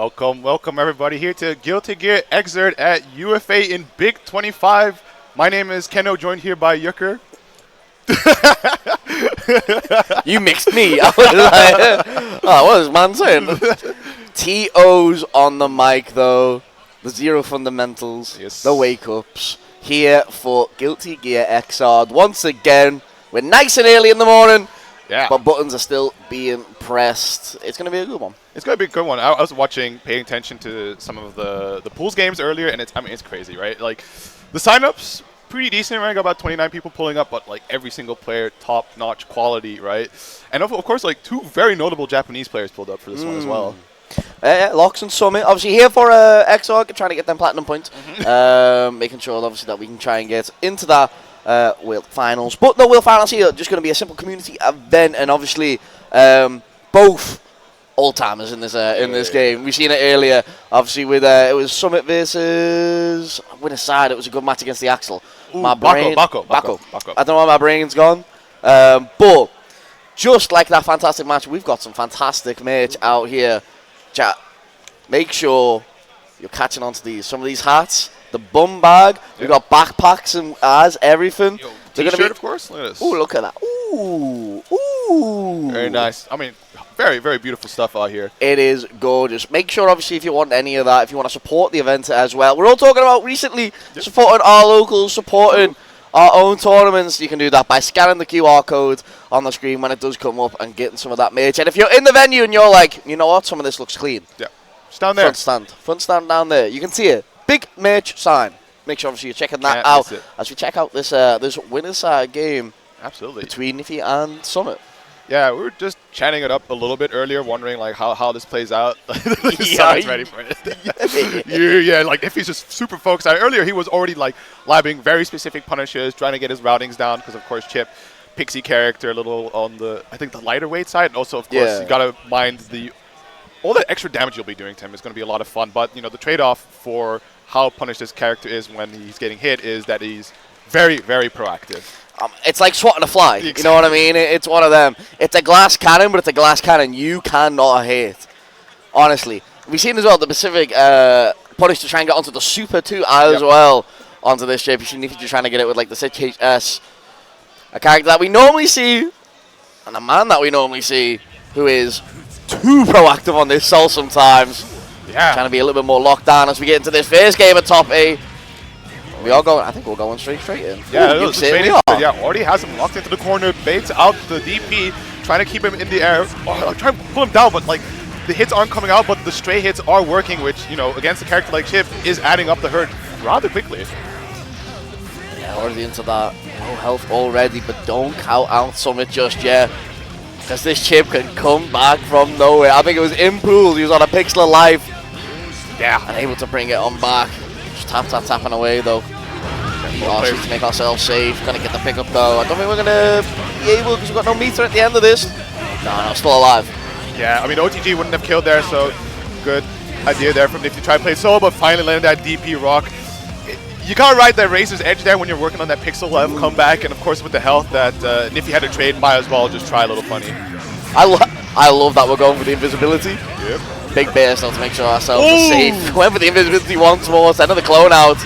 Welcome everybody here to Guilty Gear Exert at UFA in Big 25. My name is Keno, joined here by Yucker. You mixed me. I was like, oh, what is man saying? TO's on the mic though. The zero fundamentals, yes. The wake-ups. Here for Guilty Gear Xrd. Once again, we're nice and early in the morning. Yeah. But buttons are still being pressed. It's going to be a good one. It's going to be a good one. I was paying attention to some of the pools games earlier, and it's crazy, right? Like, the signups, pretty decent, right? Got about 29 people pulling up, but, like, every single player, top-notch quality, right? And, of course, like, two very notable Japanese players pulled up for this one as well. Locks and Summit, obviously here for Xrd, trying to get them platinum points. Making sure, obviously, that we can try and get into that World Finals. But the World Finals here just going to be a simple community event, and obviously both old-timers in this game. We've seen it earlier, obviously, with it was Summit versus winner side. It was a good match against the Axel. Ooh, my brain, Bako. I don't know why my brain's gone. But just like that fantastic match, we've got some fantastic merch out here. Chat, make sure you're catching on to these. Some of these hats, the bum bag, we've got backpacks and everything. T-shirt, of course. Look at this. Ooh, look at that. Ooh. Very nice. I mean, very, very beautiful stuff out here. It is gorgeous. Make sure, obviously, if you want any of that, if you want to support the event as well. We're all talking about recently supporting our locals, supporting our own tournaments. You can do that by scanning the QR code on the screen when it does come up and getting some of that merch. And if you're in the venue and you're like, you know what, some of this looks clean. Yeah. Just down there. Front stand down there. You can see it. Big merch sign. Make sure, obviously, you're checking that out as we check out this winner's side game. Absolutely. Between Niffy and Summit. Yeah, we were just chatting it up a little bit earlier, wondering like how this plays out. Summit's ready for it. Yeah, like if he's just super focused. Earlier he was already like labbing very specific punishes, trying to get his routings down because of course Chip, Pixie character, a little on the the lighter weight side, and also of course you gotta mind all the extra damage you'll be doing to him is going to be a lot of fun. But the trade-off for how punished this character is when he's getting hit is that he's very, very proactive. It's like swatting a fly, exactly. You know what I mean? It's one of them. It's a glass cannon, but it's a glass cannon you cannot hit. Honestly. We've seen as well the Pacific punish to try and get onto the Super 2 as well onto this shape. If you're trying to get it with like the CHS, a character that we normally see, and a man that we normally see, who is too proactive on this Soul sometimes. Yeah. Trying to be a little bit more locked down as we get into this first game at top A. We are going. I think we're going straight in. Yeah, already has him locked into the corner, baits out the DP, trying to keep him in the air. Trying to pull him down, but like the hits aren't coming out, but the stray hits are working, which against a character like Chip is adding up the hurt rather quickly. Yeah, already into that low health already, but don't count out Summit just yet, because this Chip can come back from nowhere. I think it was in pool. He was on a pixel of life. Yeah, and able to bring it on back. Tapping away though. To make ourselves safe. Gonna get the pickup though. I don't think we're gonna be able because we've got no meter at the end of this. No, still alive. Yeah, I mean OTG wouldn't have killed there, so good idea there from Niffy to try to play solo, but finally landed that DP rock. You gotta ride that Razor's Edge there when you're working on that pixel level comeback, and of course with the health that Niffy had to trade, might as well just try a little funny. I love that we're going for the invisibility. Yep. Big burst now to make sure ourselves are safe. Went for the invisibility once more, send the clone out.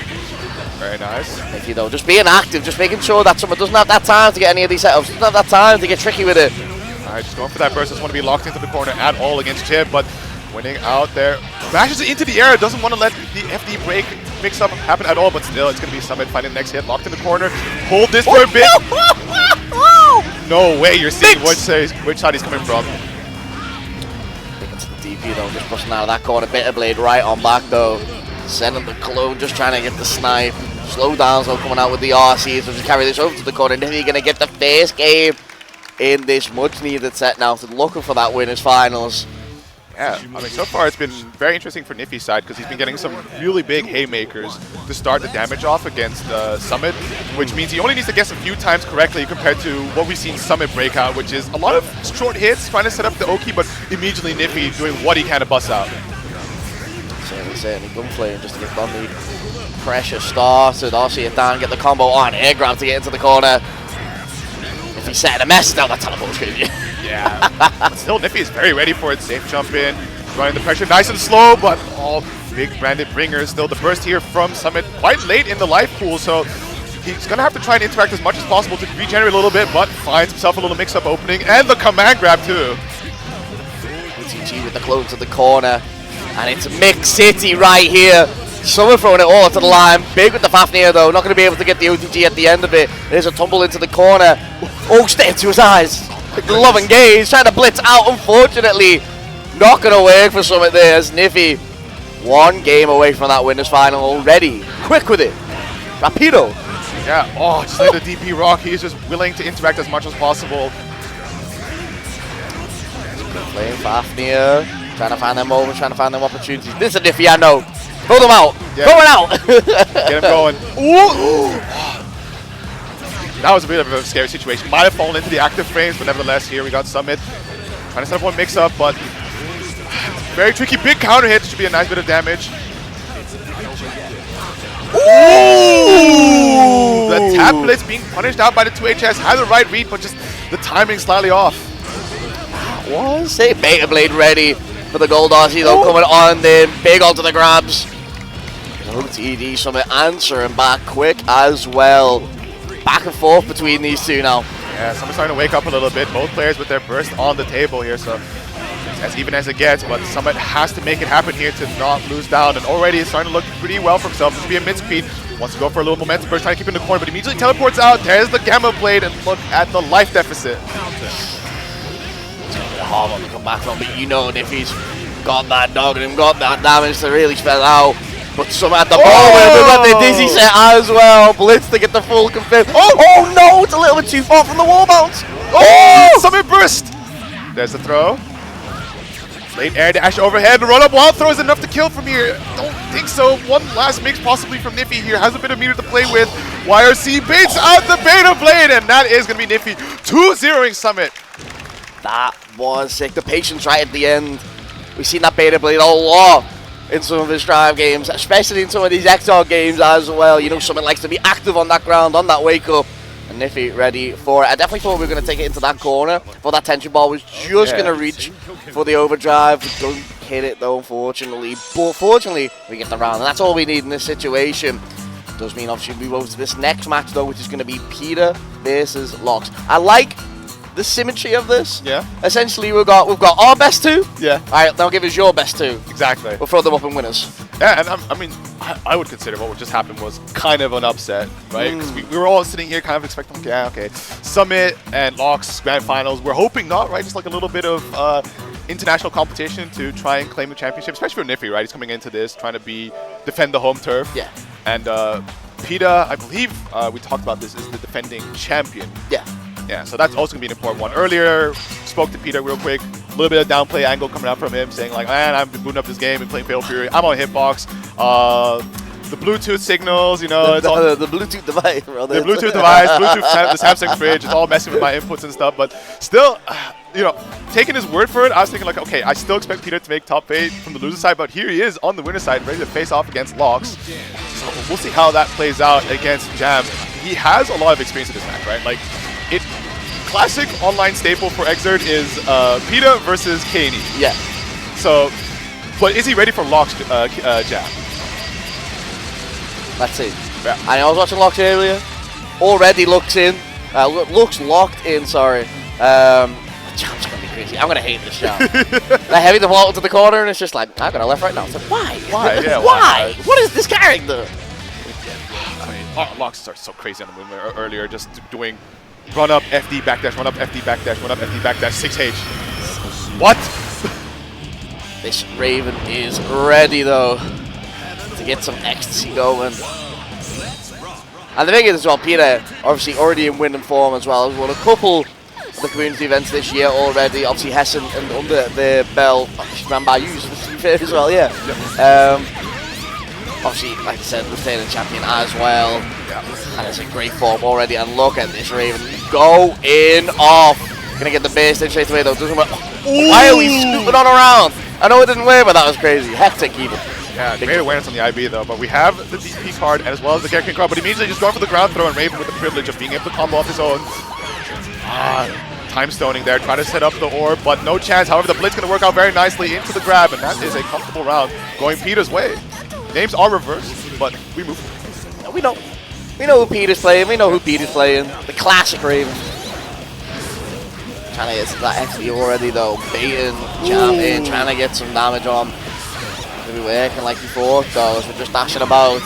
Very nice. Thank you though, just being active, just making sure that someone doesn't have that time to get any of these setups, doesn't have that time to get tricky with it. Alright, just going for that burst, doesn't want to be locked into the corner at all against Chip, but winning out there. Bashes it into the air, doesn't want to let the FD break mix-up happen at all, but still it's going to be Summit finding the next hit, locked in the corner. Hold this for a bit. No way you're seeing which side he's coming from. DP though, just pushing out of that corner, Bitter Blade right on back though. Sending the clone, just trying to get the snipe. Slow downs though, coming out with the RCs, so just carry this over to the corner. Niffy going to get the first game in this much needed set now, so looking for that winners finals. Yeah, I mean, so far it's been very interesting for Niffy's side because he's been getting some really big haymakers to start the damage off against Summit, which means he only needs to guess a few times correctly compared to what we've seen Summit break out, which is a lot of short hits, trying to set up the Oki, but immediately Niffy doing what he can to bust out. Certainly Gunflame just to get on the pressure started. Also it down, get the combo on, air grab to get into the corner. If he's setting a message down, that teleport's crazy. Yeah, but still Niffy is very ready for it. Safe jump in, Running the pressure nice and slow, but all big branded bringers. Still the burst here from Summit quite late in the life pool, so he's going to have to try and interact as much as possible to regenerate a little bit, but finds himself a little mix-up opening, and the command grab too. UTG with the clone to the corner, and it's Mix City right here. Someone throwing it all to the line. Big with the Fafnir though, not going to be able to get the OTG at the end of it. There's a tumble into the corner. Oh, stay into his eyes. Love and gaze, trying to blitz out, unfortunately. Not going to work for Summit there as Niffy, one game away from that winners final already. Quick with it. Rapido. Yeah, oh, just like the DP Rock, he's just willing to interact as much as possible. Playing Fafnir, trying to find them moments, trying to find them opportunities. This is a Niffy, I know. Throw them out. Yeah. Throw it out. Get him going. Ooh. That was a bit of a scary situation. Might have fallen into the active frames, but nevertheless, here we got Summit. Trying to set up one mix-up, but very tricky. Big counter hit. Should be a nice bit of damage. Ooh! The tap blitz being punished out by the 2HS. Had the right read, but just the timing slightly off. Was a Beta Blade ready for the Gold Aussie though, coming on then. Big onto the grabs. OTD Summit answering back quick as well. Back and forth between these two now. Yeah, Summit's starting to wake up a little bit. Both players with their burst on the table here, so it's as even as it gets, but Summit has to make it happen here to not lose down, and already is starting to look pretty well for himself. This will be a mid-speed. Wants to go for a little momentum burst, trying to keep in the corner, but immediately teleports out. There's the Gamma Blade, and look at the life deficit. Hard one to come back from, but you know Niffy's got that dog in him, got that damage to really spell out. But Summit at the moment, we've got the Dizzy set as well. Blitz to get the full confirm. Oh no, it's a little bit too far from the wall bounce. Oh, Summit burst. There's the throw. Late air dash overhead. Run up wild throw is enough to kill from here. Don't think so. One last mix possibly from Niffy here. Has a bit of meter to play with. YRC baits out the Beta Blade, and that is going to be Niffy 2-0ing Summit. That was sick. The patience right at the end. We've seen that Beta Blade a lot in some of his Strive games, especially in some of these XR games as well. You know, Summit likes to be active on that ground, on that wake up. And Niffy ready for it. I definitely thought we were going to take it into that corner, but that tension ball was just going to reach for the overdrive. We don't hit it though, unfortunately. But fortunately, we get the round, and that's all we need in this situation. Does mean obviously we move over to this next match though, which is going to be Peter versus Lox. I like the symmetry of this. Yeah. Essentially, we've got our best two. Yeah. All right, now give us your best two. Exactly. We'll throw them up in winners. Yeah, and I mean, I would consider what just happened was kind of an upset, right? Because we were all sitting here kind of expecting, yeah, okay, Summit and Lox grand finals. We're hoping not, right? Just like a little bit of international competition to try and claim the championship, especially for Niffy, right? He's coming into this trying to defend the home turf. Yeah. And PETA, I believe we talked about this, is the defending champion. Yeah. Yeah, so that's also going to be an important one. Earlier, spoke to Peter real quick. A little bit of downplay angle coming out from him, saying like, man, I've been booting up this game and playing Fatal Fury. I'm on hitbox. The Bluetooth signals, you know, it's all the Bluetooth device, bro. the Bluetooth device, the Samsung fridge. It's all messing with my inputs and stuff. But still, you know, taking his word for it, I was thinking like, okay, I still expect Peter to make top 8 from the loser side, but here he is on the winner side, ready to face off against Lox. So we'll see how that plays out against Jam. He has a lot of experience in this match, right? Like, classic online staple for Exert is PETA versus Kaney. Yeah. So, but is he ready for Lox Jam? That's it. Yeah. I was watching Lox earlier. Already looks locked in, sorry. Jam's gonna be crazy. I'm gonna hate this Jam. They're heavy the ball to the corner and it's just like, I'm gonna left right now. It's like, why? Why? Yeah, why? What is this character? I mean, Lox started so crazy on the movement earlier, just doing run up, FD, backdash, run up, FD, backdash, run up, FD, backdash, 6H. What? This Raven is ready though to get some ecstasy going. And the thing is as well, Peter obviously already in winning form as well. Has won a couple of the community events this year already. Obviously Hessen and under the bell, ran by you as well, yeah. Obviously, like I said, retaining champion as well. Yeah. And it's in great form already. And look at this Raven going off. Gonna get the base in straight away though. Doesn't work. Why are we snooping on around? I know it didn't work, but that was crazy. Hectic even. Yeah, great awareness on the IB though. But we have the DP card as well as the Gherkin card. But immediately just going for the ground throw, and Raven with the privilege of being able to combo off his own. time stoning there, trying to set up the orb, but no chance. However, the blitz going to work out very nicely into the grab, and that is a comfortable round going Peter's way. Names are reversed, but we move. We know who Peter's playing. We know who Peter's playing. The classic Raven. Trying to get that XP already though. Baiting, jumping, trying to get some damage on. Maybe working like before, though, as we're just dashing about.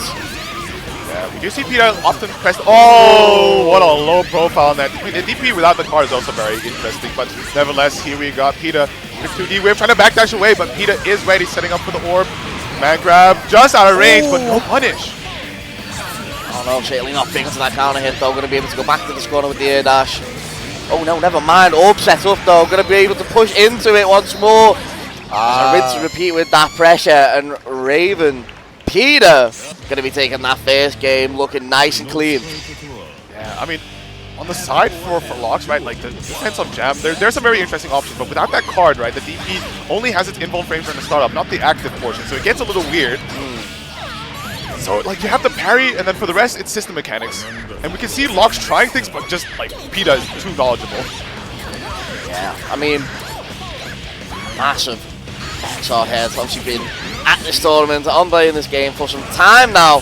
Yeah, we do see Peter often press. Oh, what a low profile on that. The DP without the card is also very interesting, but nevertheless, here we got Peter with 2D wave trying to backdash away, but Peter is ready, setting up for the orb. Man grab, just out of range, but no punish. Oh no, certainly not big into that counter hit though. Going to be able to go back to this corner with the air dash. Oh no, never mind. Orb set up though. Going to be able to push into it once more. So rinse and repeat with that pressure, and Raven, Peter, going to be taking that first game looking nice and clean. Yeah, I mean, on the side for Lox, right, like the defense on Jam, there's some very interesting options, but without that card, right, the DP only has its invuln frames during the startup, not the active portion, so it gets a little weird. So, like, you have the parry, and then for the rest, it's system mechanics. And we can see Lox trying things, but just, like, Peter is too knowledgeable. Yeah, I mean, massive XR heads. Obviously been at this tournament, on playing this game for some time now.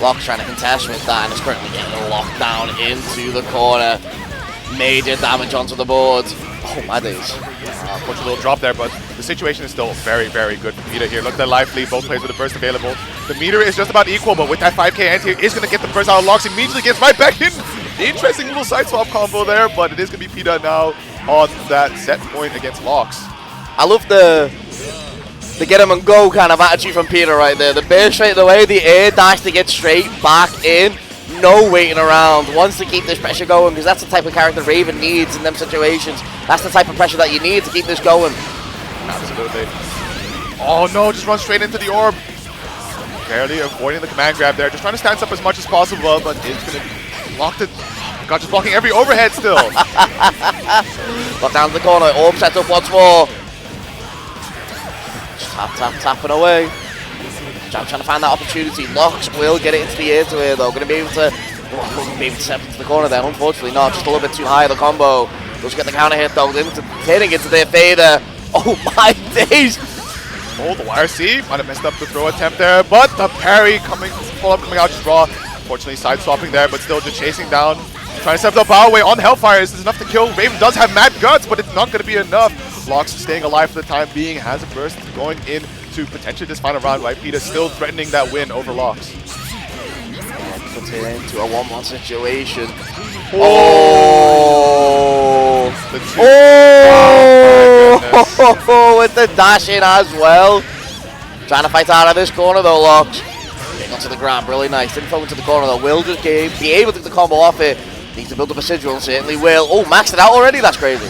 Lox trying to contest with that, and is currently getting locked down into the corner. Major damage onto the board. Oh my days. Puts a little drop there, but the situation is still very, very good for Peter here. Look at the life lead, both players with a burst available. The meter is just about equal, but with that 5k anti is going to get the burst out of Lox, immediately gets right back in. Interesting little side swap combo there, but it is going to be Peter now on that set point against Lox. I love the get him and go kind of attitude from Peter right there. The burst straight away, the air dash to get straight back in. No waiting around. Wants to keep this pressure going, because that's the type of character Raven needs in them situations. That's the type of pressure that you need to keep this going. Absolutely. Oh no, just run straight into the orb. Barely avoiding the command grab there. Just trying to stance up as much as possible, but it's going to block the... Oh my god, just blocking every overhead still. Lock down to the corner. Orb set up once more. Just tapping away. Jam trying to find that opportunity. Lox will get it into the air to air though. Going to be able to step into the corner there. Unfortunately not. Just a little bit too high the combo. Does get the counter hit though. Hitting into their fader. Oh my days. Oh, the YRC might have messed up the throw attempt there, but the parry coming out just raw. Unfortunately side swapping there, but still just chasing down. Trying to step the power away on Hellfire. This is enough to kill. Raven does have mad guts, but it's not going to be enough. Lox staying alive for the time being, has a burst going in to potentially this final round, right? Peter still threatening that win over Lox. Puts it into a 1-1 situation. Oh! Oh! With the dash in as well. Trying to fight out of this corner though, Lox. Getting onto the ground, really nice. Didn't fall into the corner though. Will just be able to get the combo off it. Needs to build up a sigil, and certainly will. Oh, maxed it out already? That's crazy.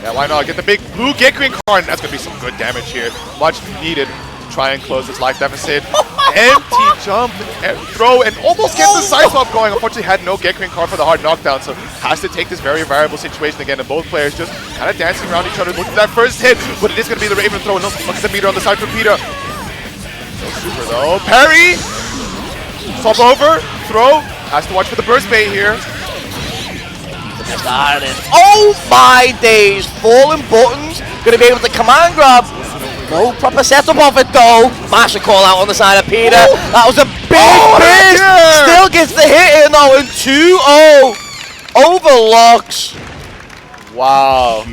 Yeah, why not? Get the big blue Gate Queen card, and that's going to be some good damage here. Much needed to try and close this life deficit. Empty jump, throw, and almost gets the side swap going. Unfortunately, had no Gate Queen card for the hard knockdown, so has to take this very variable situation again, and both players just kind of dancing around each other. Look at that first hit, but it is going to be the Raven throw, and look at the meter on the side for Peter. No super though. Parry! Swap over, throw, has to watch for the burst bait here. Oh my days, falling buttons, gonna be able to command grab. No proper setup of it though. Master call out on the side of Peter. That was a big burst. Still gets the hit in though, and 2-0 over Lox. Wow.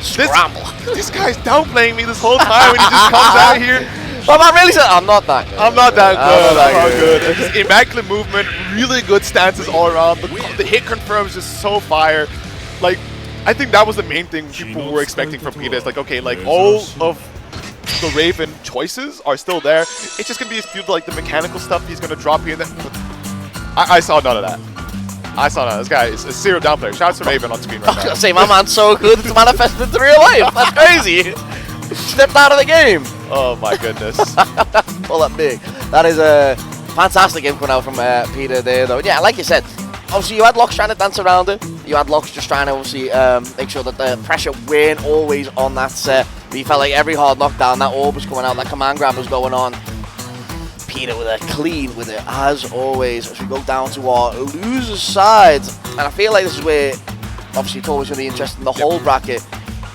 Scramble. This guy's downplaying me this whole time when he just comes out here. But I'm really saying I'm not that good. I'm not that good. Just immaculate movement, really good stances all around. The hit confirms just so fire. Like, I think that was the main thing people were expecting from Peter. It's like, okay, like all of the Raven choices are still there. It's just gonna be a few like the mechanical stuff he's gonna drop here and then. I saw none of that. I saw none of that. This guy is a serial downplayer. Shout out to Raven on screen right now. I was gonna say, my man's so good it's manifested into real life. That's crazy. Stepped out of the game. Oh my goodness. Pull that big. That is a fantastic game coming out from Peter there though. Yeah, like you said, obviously you had Lox trying to dance around it. You had Lox just trying to obviously make sure that the pressure weren't always on that set. But you felt like every hard knockdown, that orb was coming out, that command grab was going on. Peter with a clean with it, as always, as we go down to our loser side. And I feel like this is where, obviously, it's always going to be interesting, the whole bracket.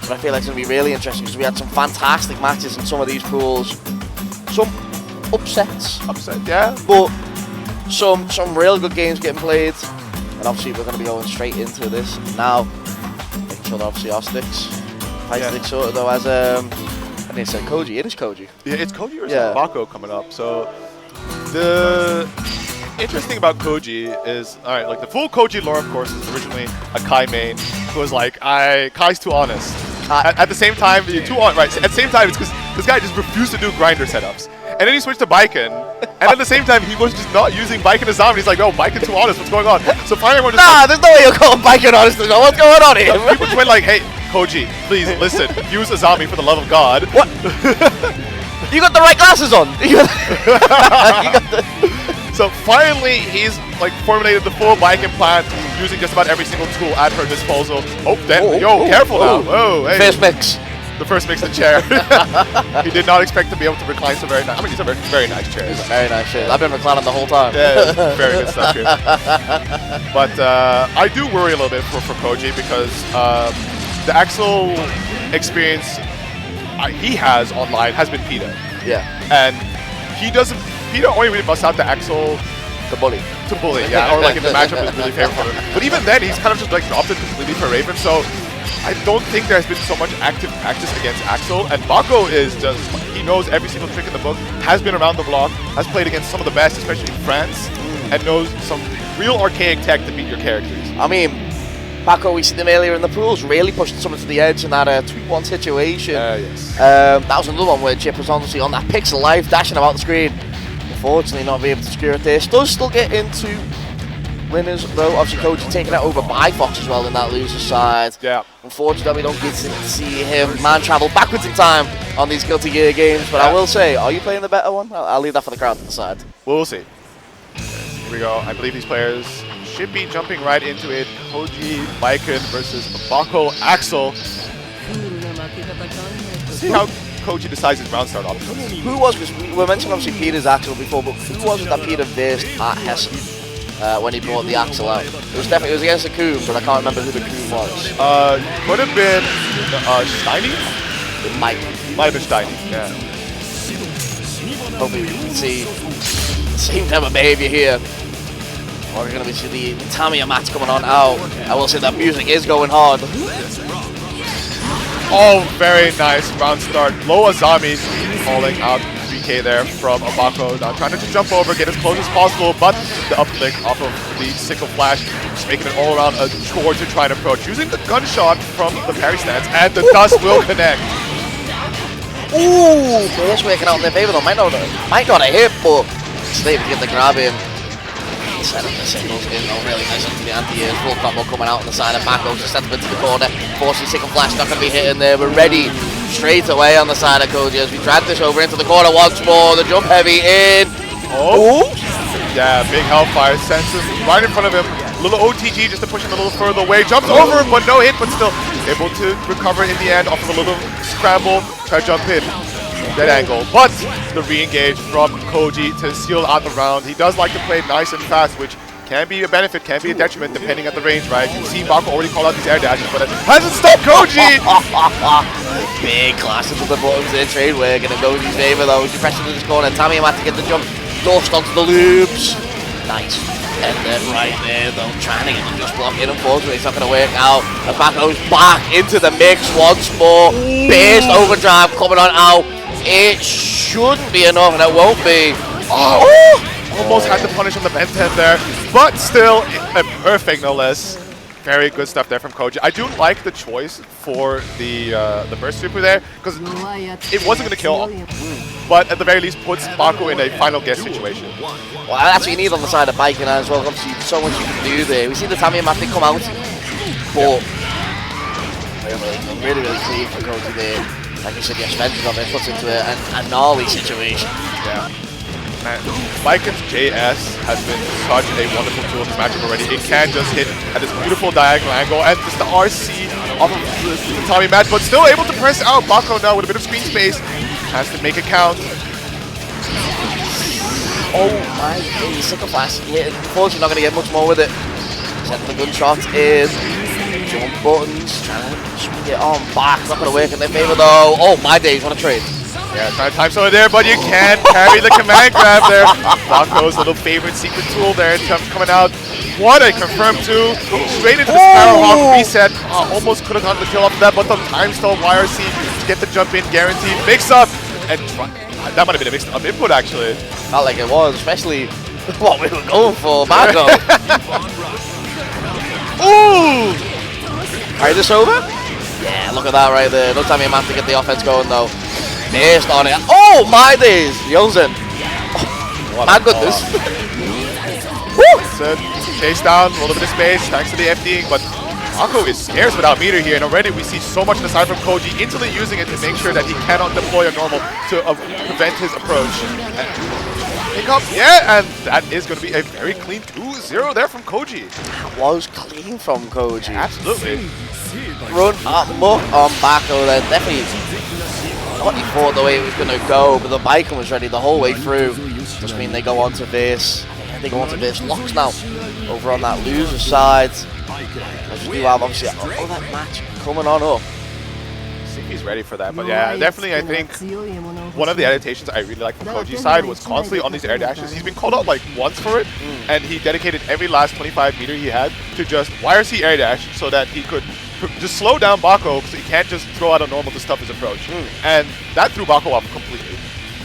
But I feel like it's going to be really interesting because we had some fantastic matches in some of these pools. Some upsets. Yeah. But some real good games getting played. And obviously, we're going to be going straight into this now. Making sure that obviously our sticks, fight sticks sorted though, as I didn't say Koji. It is Koji. Yeah, it's Koji versus Bako coming up. So the interesting about Koji is, all right, like the full Koji lore, of course, is originally a Kai main who was like, Kai's too honest. At the same time, right? At the same time, it's because this guy just refused to do grinder setups. And then he switched to Baiken, and at the same time, he was just not using Baiken as Azami. He's like, no, Baiken too honest, what's going on? So finally, everyone just there's no way you're calling Baiken honest. What's going on here? People just went like, hey, Koji, please listen, use Azami for the love of God. What? You got the right glasses on. So finally, he's like formulated the full Baiken plan, using just about every single tool at her disposal. Oh, damn! Careful now! Whoa, hey. First mix. The first mix in the chair. He did not expect to be able to recline so very nice. I mean, these are very nice chairs. These are very nice chairs. I've been reclining the whole time. Yeah, very good stuff here. But I do worry a little bit for Koji because the Axel experience he has online has been PETA. Yeah. And he doesn't. PETA only really busts out the Axel to bully. Yeah, or like in the matchup is really favorable for him. But even then, he's kind of just like dropped it completely for Raven. So I don't think there's been so much active practice against Axel. And Bako is just, he knows every single trick in the book, has been around the block, has played against some of the best, especially in France, and knows some real archaic tech to beat your characters. I mean, Bako, we seen him earlier in the pools, really pushing someone to the edge in that 2-1 situation. Yes. That was another one where Chip was honestly on that pixel life, dashing about the screen. Unfortunately, not be able to secure it there. Does still get into winners, though. Obviously, Koji taking it over by Fox as well in that loser side. Yeah. Unfortunately, we don't get to see him man travel backwards in time on these Guilty Gear games. But I will say, are you playing the better one? I'll leave that for the crowd to decide. We'll see. Here we go. I believe these players should be jumping right into it. Koji, Baiken versus Bako, Axel. See how Koji decides his round start options. Who was, because we mentioned obviously Peter's Axel before, but who was it that Peter versed at Hessen when he brought the Axel out? It was against the Coom, but I can't remember who the Coom was. Could have been Steiny? It might have been Steiny, yeah. Hopefully we can see the same type of behaviour here. Or we're going to see the Tamiya match coming on out. I will say that music is going hard. Oh, very nice round start. Low Azami falling out 3K there from Bako. Now trying to just jump over, get as close as possible, but the uplick off of the sickle flash, just making it all around a chore to try and approach. Using the gunshot from the parry stance, and the dust will connect. Ooh, it's working out in their favor though. Might not have hit, but still able to get the grab in. Set up the signals in though, really nice into the anti-air. Full combo coming out on the side of Bako, just set up into the corner. Forcing sickle flash, not going to be hitting there. We're ready straight away on the side of Koji as we drag this over into the corner once more. The jump heavy in. Oh! Yeah, big Hellfire sends him right in front of him. Little OTG just to push him a little further away. Jumps over, but no hit, but still able to recover in the end off of a little scramble. Try to jump in. Dead angle, but the re-engage from Koji to seal out the round. He does like to play nice and fast, which can be a benefit, can be a detriment depending on the range, right? You can see Bako already called out these air dashes, but it hasn't stopped Koji! Big clashes with the buttons there, trade working in Koji's favor though. As he presses into this corner, Tamiya had to get the jump, dust onto the loops. Nice. And then right there though, trying to get the just block in. Unfortunately, it's not going to work out. And Bako's back into the mix once more. Burst overdrive coming on out. It shouldn't be enough, and it won't be. Oh! Almost had to punish on the vent head there, but still a perfect no less. Very good stuff there from Koji. I do like the choice for the burst super there, because it wasn't going to kill, but at the very least puts Bako in a final guess situation. Well, that's what you need on the side of Baiken as well. Obviously, so much you can do there. We see the Tamiya Matic come out, but really clean for Koji there. Like you said, Spencer's on there, puts into a gnarly situation. Yeah. Man, Baiken's JS has been such a wonderful tool in this matchup already. It can just hit at this beautiful diagonal angle, and just the RC off of the Tommy match, but still able to press out Bako now with a bit of screen space. Has to make it count. Oh my days, Sickle Flash. Yeah, unfortunately not going to get much more with it. Setting the gunshot in. Jump buttons, trying to swing it on back. Not going to work in their favor though. Oh my days, what a trade. Yeah, trying to time someone there, but you can't carry the command grab there. Bako's little favorite secret tool there, coming out. What a confirmed 2. Straight into the Sparrowhawk reset. Almost could have gotten the kill off of that, but the time stall YRC to get the jump in guaranteed. Mix up and try. That might have been a mixed up input actually. Felt like it was, especially what we were going for, Bako. Ooh! Alright, this over? Yeah, look at that right there. No time you have to get the offense going though. Missed on it. Oh my days! Yozen. Oh, my goodness. Chase down, a little bit of space, thanks to the FDing, but Bako is scarce without meter here, and already we see so much aside from Koji, instantly using it to make sure that he cannot deploy a normal to prevent his approach. Pick up, yeah, and that is going to be a very clean 2-0 there from Koji. That was clean from Koji. Absolutely. Run amok on Bako then, definitely. Not he thought the way it was going to go, but the Baiken was ready the whole way through. Just mean they go on to this. They go on to this. Locks now over on that loser side. As you do have obviously that match coming on up. He's ready for that, but yeah, definitely I think one of the adaptations I really like from Koji's side was constantly on these air dashes. He's been called out like once for it, and he dedicated every last 25 meter he had to just YRC air dash so that he could just slow down Bako because he can't just throw out a normal to stuff his approach. And that threw Bako off completely.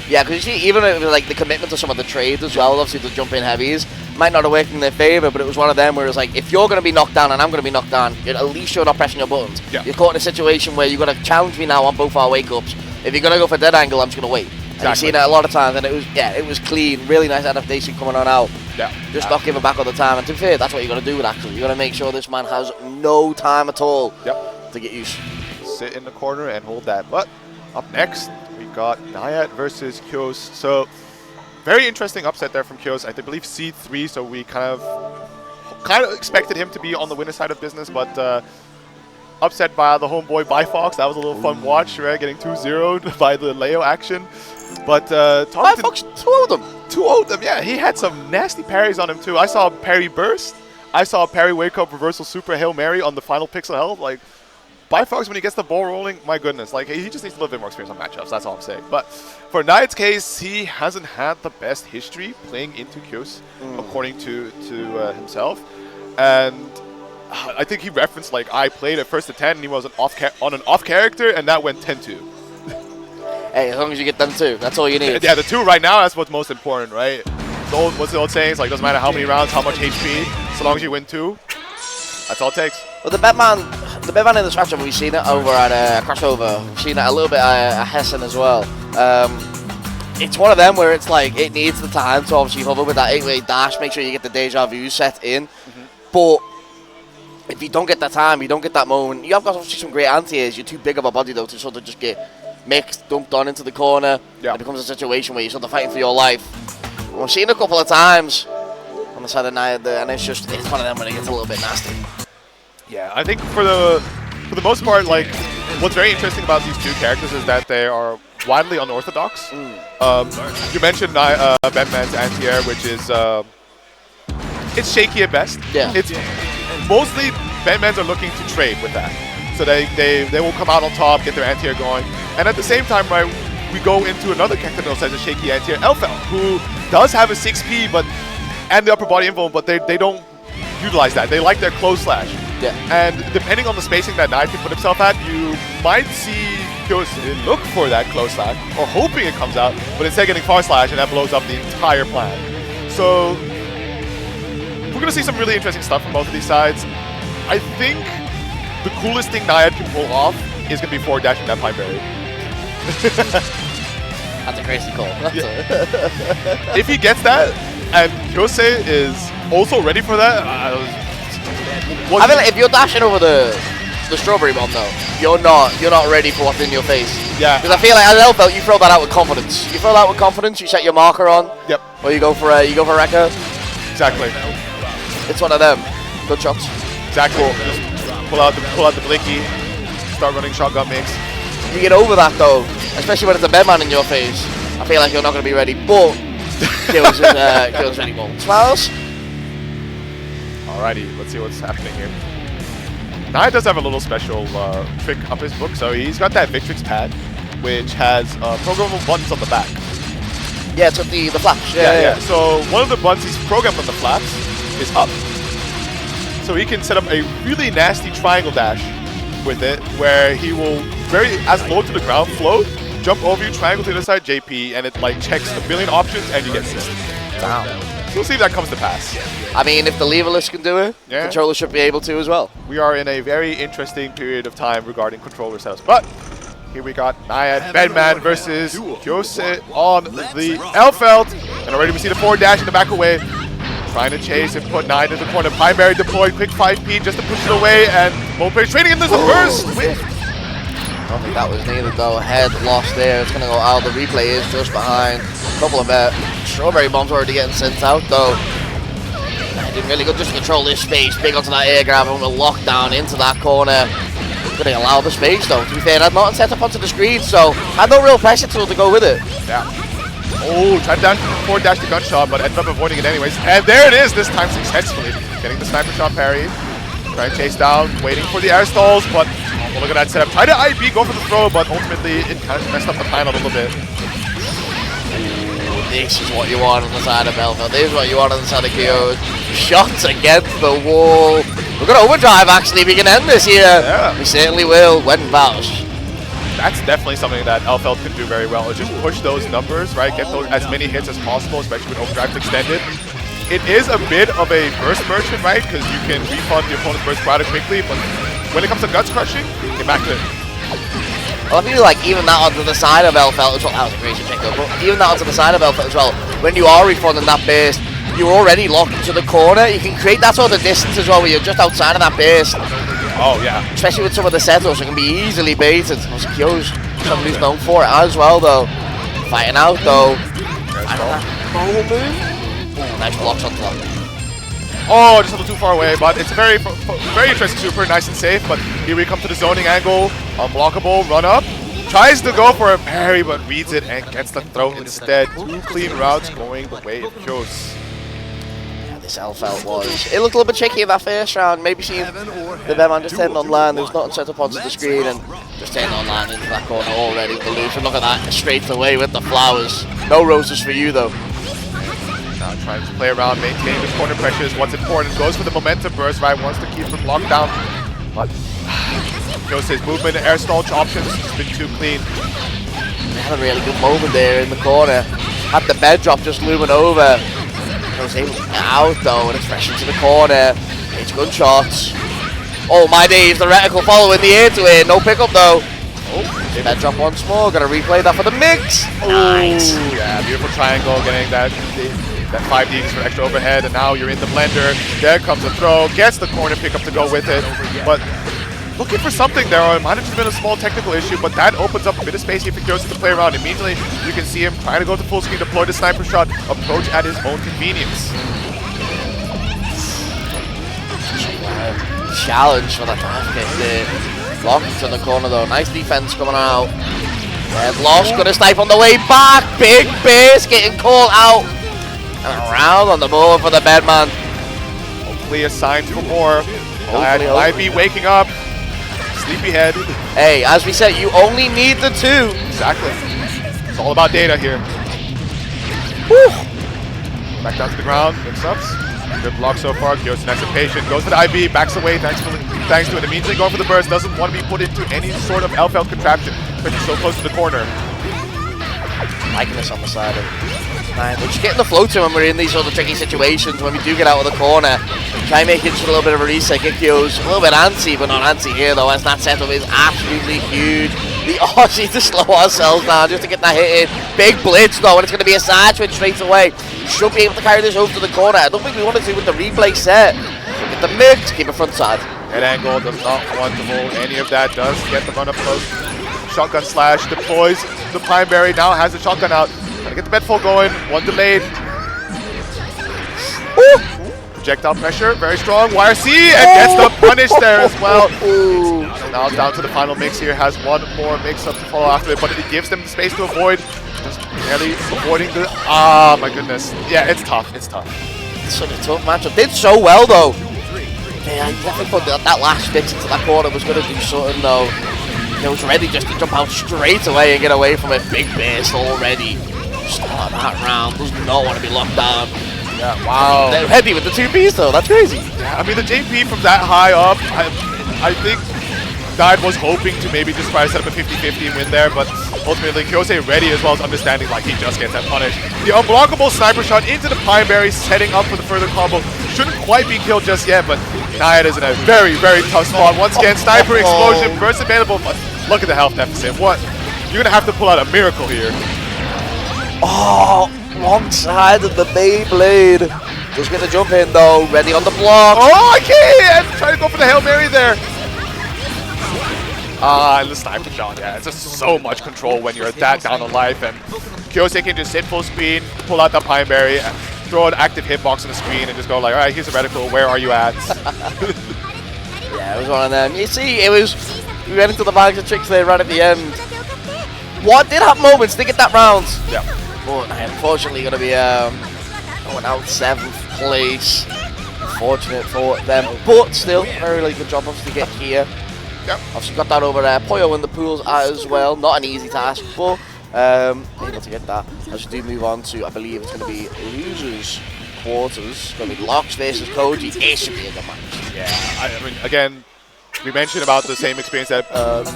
Yeah, because you see, even like the commitment to some of the trades as well, obviously the jump in heavies, might not have worked in their favor, but it was one of them where it's like, if you're going to be knocked down and I'm going to be knocked down, at least you're not pressing your buttons. Yeah. You're caught in a situation where you're going to challenge me now on both our wake-ups. If you're going to go for dead angle, I'm just going to wait. Exactly. And you've seen that a lot of times, and it was clean, really nice adaptation coming on out. Yeah. Just not giving back all the time, and to be fair, that's what you're going to do with actually. You're going to make sure this man has no time at all to get used. Sit in the corner and hold that. But up next, we got Nayat versus Kyos. So very interesting upset there from Kyos. I believe seed 3, so we kind of expected him to be on the winner side of business, but upset by the homeboy Bifox. That was a little fun watch, right? Getting 2-0'd by the Leo action. But Bifox 2-0'd them. 2-0'd them, yeah. He had some nasty parries on him too. I saw a parry burst. I saw a parry wake up reversal super Hail Mary on the final pixel health. Like, Bifox, when he gets the ball rolling, my goodness, like he just needs a little bit more experience on matchups. That's all I'm saying. But for Nayat's case, he hasn't had the best history playing into Kyos, according to himself. And I think he referenced like I played at first to 10, and he was on an off character, and that went 10-2. Hey, as long as you get them 2, that's all you need. Yeah, the 2 right now, that's what's most important, right? What's the old saying? It's like, doesn't matter how many rounds, how much HP, so long as you win 2, that's all it takes. Well, the Bedman in this matchup, we've seen it over at Crossover. We've seen it a little bit at Hessen as well. It's one of them where it's like, it needs the time to obviously hover with that 8-way dash, make sure you get the deja vu set in. But if you don't get that time, you don't get that moment, you have got obviously some great anti-airs. You're too big of a body though to sort of just get mixed, dunked on into the corner. It becomes a situation where you're sort of fighting for your life. We've seen a couple of times on the side of Nayat, and it's one of them when it gets a little bit nasty. Yeah, I think for the most part, like, what's very interesting about these 2 characters is that they are widely unorthodox. You mentioned Batman's anti-air, which is it's shaky at best. Yeah. It's mostly Batmans are looking to trade with that, so they will come out on top, get their anti-air going, and at the same time, right, we go into another character that has a shaky anti-air, Elfel, who does have a 6P, and the upper body info, but they don't utilize that. They like their close slash. Yeah. And depending on the spacing that Nayat can put himself at, you might see Kyos look for that close slash, or hoping it comes out, but instead getting far slash, and that blows up the entire plan. So we're going to see some really interesting stuff from both of these sides. I think the coolest thing Nayat can pull off is going to be forward dashing that Pine Berry. That's a crazy call. If he gets that, and Kyose is also ready for that, I feel like if you're dashing over the strawberry bomb though, you're not ready for what's in your face. Yeah. Because I feel like as an Elfelt, you throw that out with confidence. You throw that with confidence. You set your marker on. Yep. Or you go for Rekka. Exactly. It's one of them. Good shots. Exactly. Just pull out the blicky, start running shotgun mix. You get over that though, especially when it's a Bedman in your face. I feel like you're not going to be ready. But kills any more smiles. Alrighty, let's see what's happening here. Naya does have a little special trick up his book. So he's got that Victrix pad, which has programmable buttons on the back. Yeah, it's the flaps. Yeah. So one of the buttons he's programmed on the flaps is up. So he can set up a really nasty triangle dash with it, where he will as low to the ground float, jump over you, triangle to the other side, JP, and it like checks a billion options and you get missed. Wow. So we'll see if that comes to pass. I mean, if the leverless can do it, the controller should be able to as well. We are in a very interesting period of time regarding controller setups, but here we got Naya Bedman versus Jose on the L-Felt, and already we see the forward dash in the back away. Trying to chase and put Naya into the corner. Pineberry deployed, quick 5P just to push it away, and Mope's training, and there's a burst with. I don't think that was needed though. Head lost there. It's going to go out. The replay is just behind. A couple of strawberry bombs already getting sent out though. Doing really good just to control this space. Big onto that air grab and we'll lock down into that corner. Going to allow the space though. To be fair, that's not set up onto the screen, so had no real pressure tool to go with it. Yeah. Oh, tried to forward dash the gunshot, but ended up avoiding it anyways. And there it is, this time successfully. Getting the sniper shot parry. Trying to chase down, waiting for the air stalls, but oh, look at that setup. Tried to IB, go for the throw, but ultimately it kind of messed up the plan a little bit. This is what you want on the side of Belfort. This is what you want on the side of Kyo. Shots against the wall. We're going to overdrive actually, we can end this here. Yeah. We certainly will when vouch. That's definitely something that L-Felt can do very well, is just push those numbers, right? Get those as many hits as possible, especially with overdrive extended. It is a bit of a burst merchant, right? Because you can refund the opponent's burst rather quickly, but when it comes to guts crushing, get back to it. Well, I feel like even that onto the side of L-Felt as well. That was a crazy check though, but even that onto the side of L-Felt as well, when you are refunding that burst, you're already locked into the corner. You can create that sort of distance as well where you're just outside of that burst. Oh, yeah. Especially with some of the setups, it can be easily baited. Kyo's somebody who's known for it as well, though. Fighting out, though. Nice blocks on top. Oh, just a little too far away, but it's a very interesting super, nice and safe. But here we come to the zoning angle. Unblockable, run up. Tries to go for a parry, but reads it and gets the throw instead. 2 clean routes going the way of Kyo's. This L-Felt was. It looked a little bit shaky in that first round. Maybe seeing the Bedman just turning online. There was nothing set up onto the screen and just turning online into that corner already with the loop. And look at that, straight away with the flowers. No roses for you though. Now trying to play around, maintaining this corner pressure is what's important. Goes for the momentum burst, right? Wants to keep them locked down. But Jose's movement and air stall options has been too clean. They had a really good moment there in the corner. Had the bed drop just looming over. Was able to get out though, and it's fresh into the corner. It's gunshots. Oh my days, the reticle following the air to it. No pickup though. Oh, bed drop once more. Gonna replay that for the mix. Nice. Yeah, beautiful triangle, getting that 5D for extra overhead, and now you're in the blender. There comes the throw, gets the corner pickup to go with it, but looking for something there. It might have just been a small technical issue, but that opens up a bit of space here for Joseph to play around. Immediately, you can see him trying to go to full screen, deploy the sniper shot, approach at his own convenience. Challenge for the dive kick there. Locked into the corner though. Nice defense coming out. Red Lost gonna snipe on the way back. Big base getting called out. And around on the board for the Bedman. Hopefully a sign for more. Might be waking up. Sleepyhead. Hey, as we said, you only need the 2. Exactly. It's all about data here. Woo. Back down to the ground. Mix-ups. Good block so far. Kyo's nice and patient. Goes to the IB. Backs away. Thanks to it. Immediately going for the burst. Doesn't want to be put into any sort of L-Felt contraption. Especially so close to the corner. Liking this on the side of Nine. We're just getting the flow to when we're in these sort of tricky situations. When we do get out of the corner, try and make it just a little bit of a reset. Get Kyo's a little bit antsy, but not antsy here though, as that setup is absolutely huge. The Aussie to slow ourselves down just to get that hit in. Big blitz though, and it's going to be a side switch straight away. Should be able to carry this over to the corner. I don't think we want to do with the replay set. Get the mix, keep it front side. Head angle does not want to hold any of that. Does get the run up close. Shotgun slash, deploys the Pineberry, now has the shotgun out. Trying to get the bed full going, one delayed. Ooh. projectile pressure, very strong. YRC and gets the punish there as well. So now down to the final mix here, has one more mix up to follow after it, but it gives them the space to avoid. Just barely avoiding the. Ah, my goodness. Yeah, it's tough. It's tough. It's such a tough matchup. Did so well though. Yeah, I definitely thought that last bit into that corner was going to do something though. He was ready just to jump out straight away and get away from it. Big base already. Start that round. Does not want to be locked down. Yeah, wow. They're heavy with the 2Ps though. That's crazy. Yeah, I mean the JP from that high up, I think Guide was hoping to maybe just try to set up a 50-50 and win there, but ultimately Kyosei ready as well as understanding like he just gets that punish. The unblockable sniper shot into the Pineberry, setting up for the further combo. Shouldn't quite be killed just yet, but Nayad is in a very, very tough spot. Once again, sniper explosion, burst available, but look at the health deficit. What? You're gonna have to pull out a miracle here. Oh, wrong side of the Beyblade. Just gonna jump in though, ready on the block. Oh, I can't! Trying to go for the Hail Mary there. And the sniper shot, yeah, it's just so much control when you're that down on life, and Kyosei can just sit full speed, pull out the Pineberry, throw an active hitbox on the screen, and just go like, alright, here's a reticle, where are you at? Yeah, it was one of them. You see, we went into the bags of tricks there right at the end. What did have moments to get that round? Yeah. But unfortunately going to be going out 7th place. Unfortunate for them, but still, very really good job obviously to get here. Yep. Obviously got that over Poyo in the pools as well. Not an easy task, but able to get that. As we do move on to, I believe it's going to be losers quarters. It's going to be Locks versus Koji. It should be a good match. Yeah, I mean, again, we mentioned about the same experience that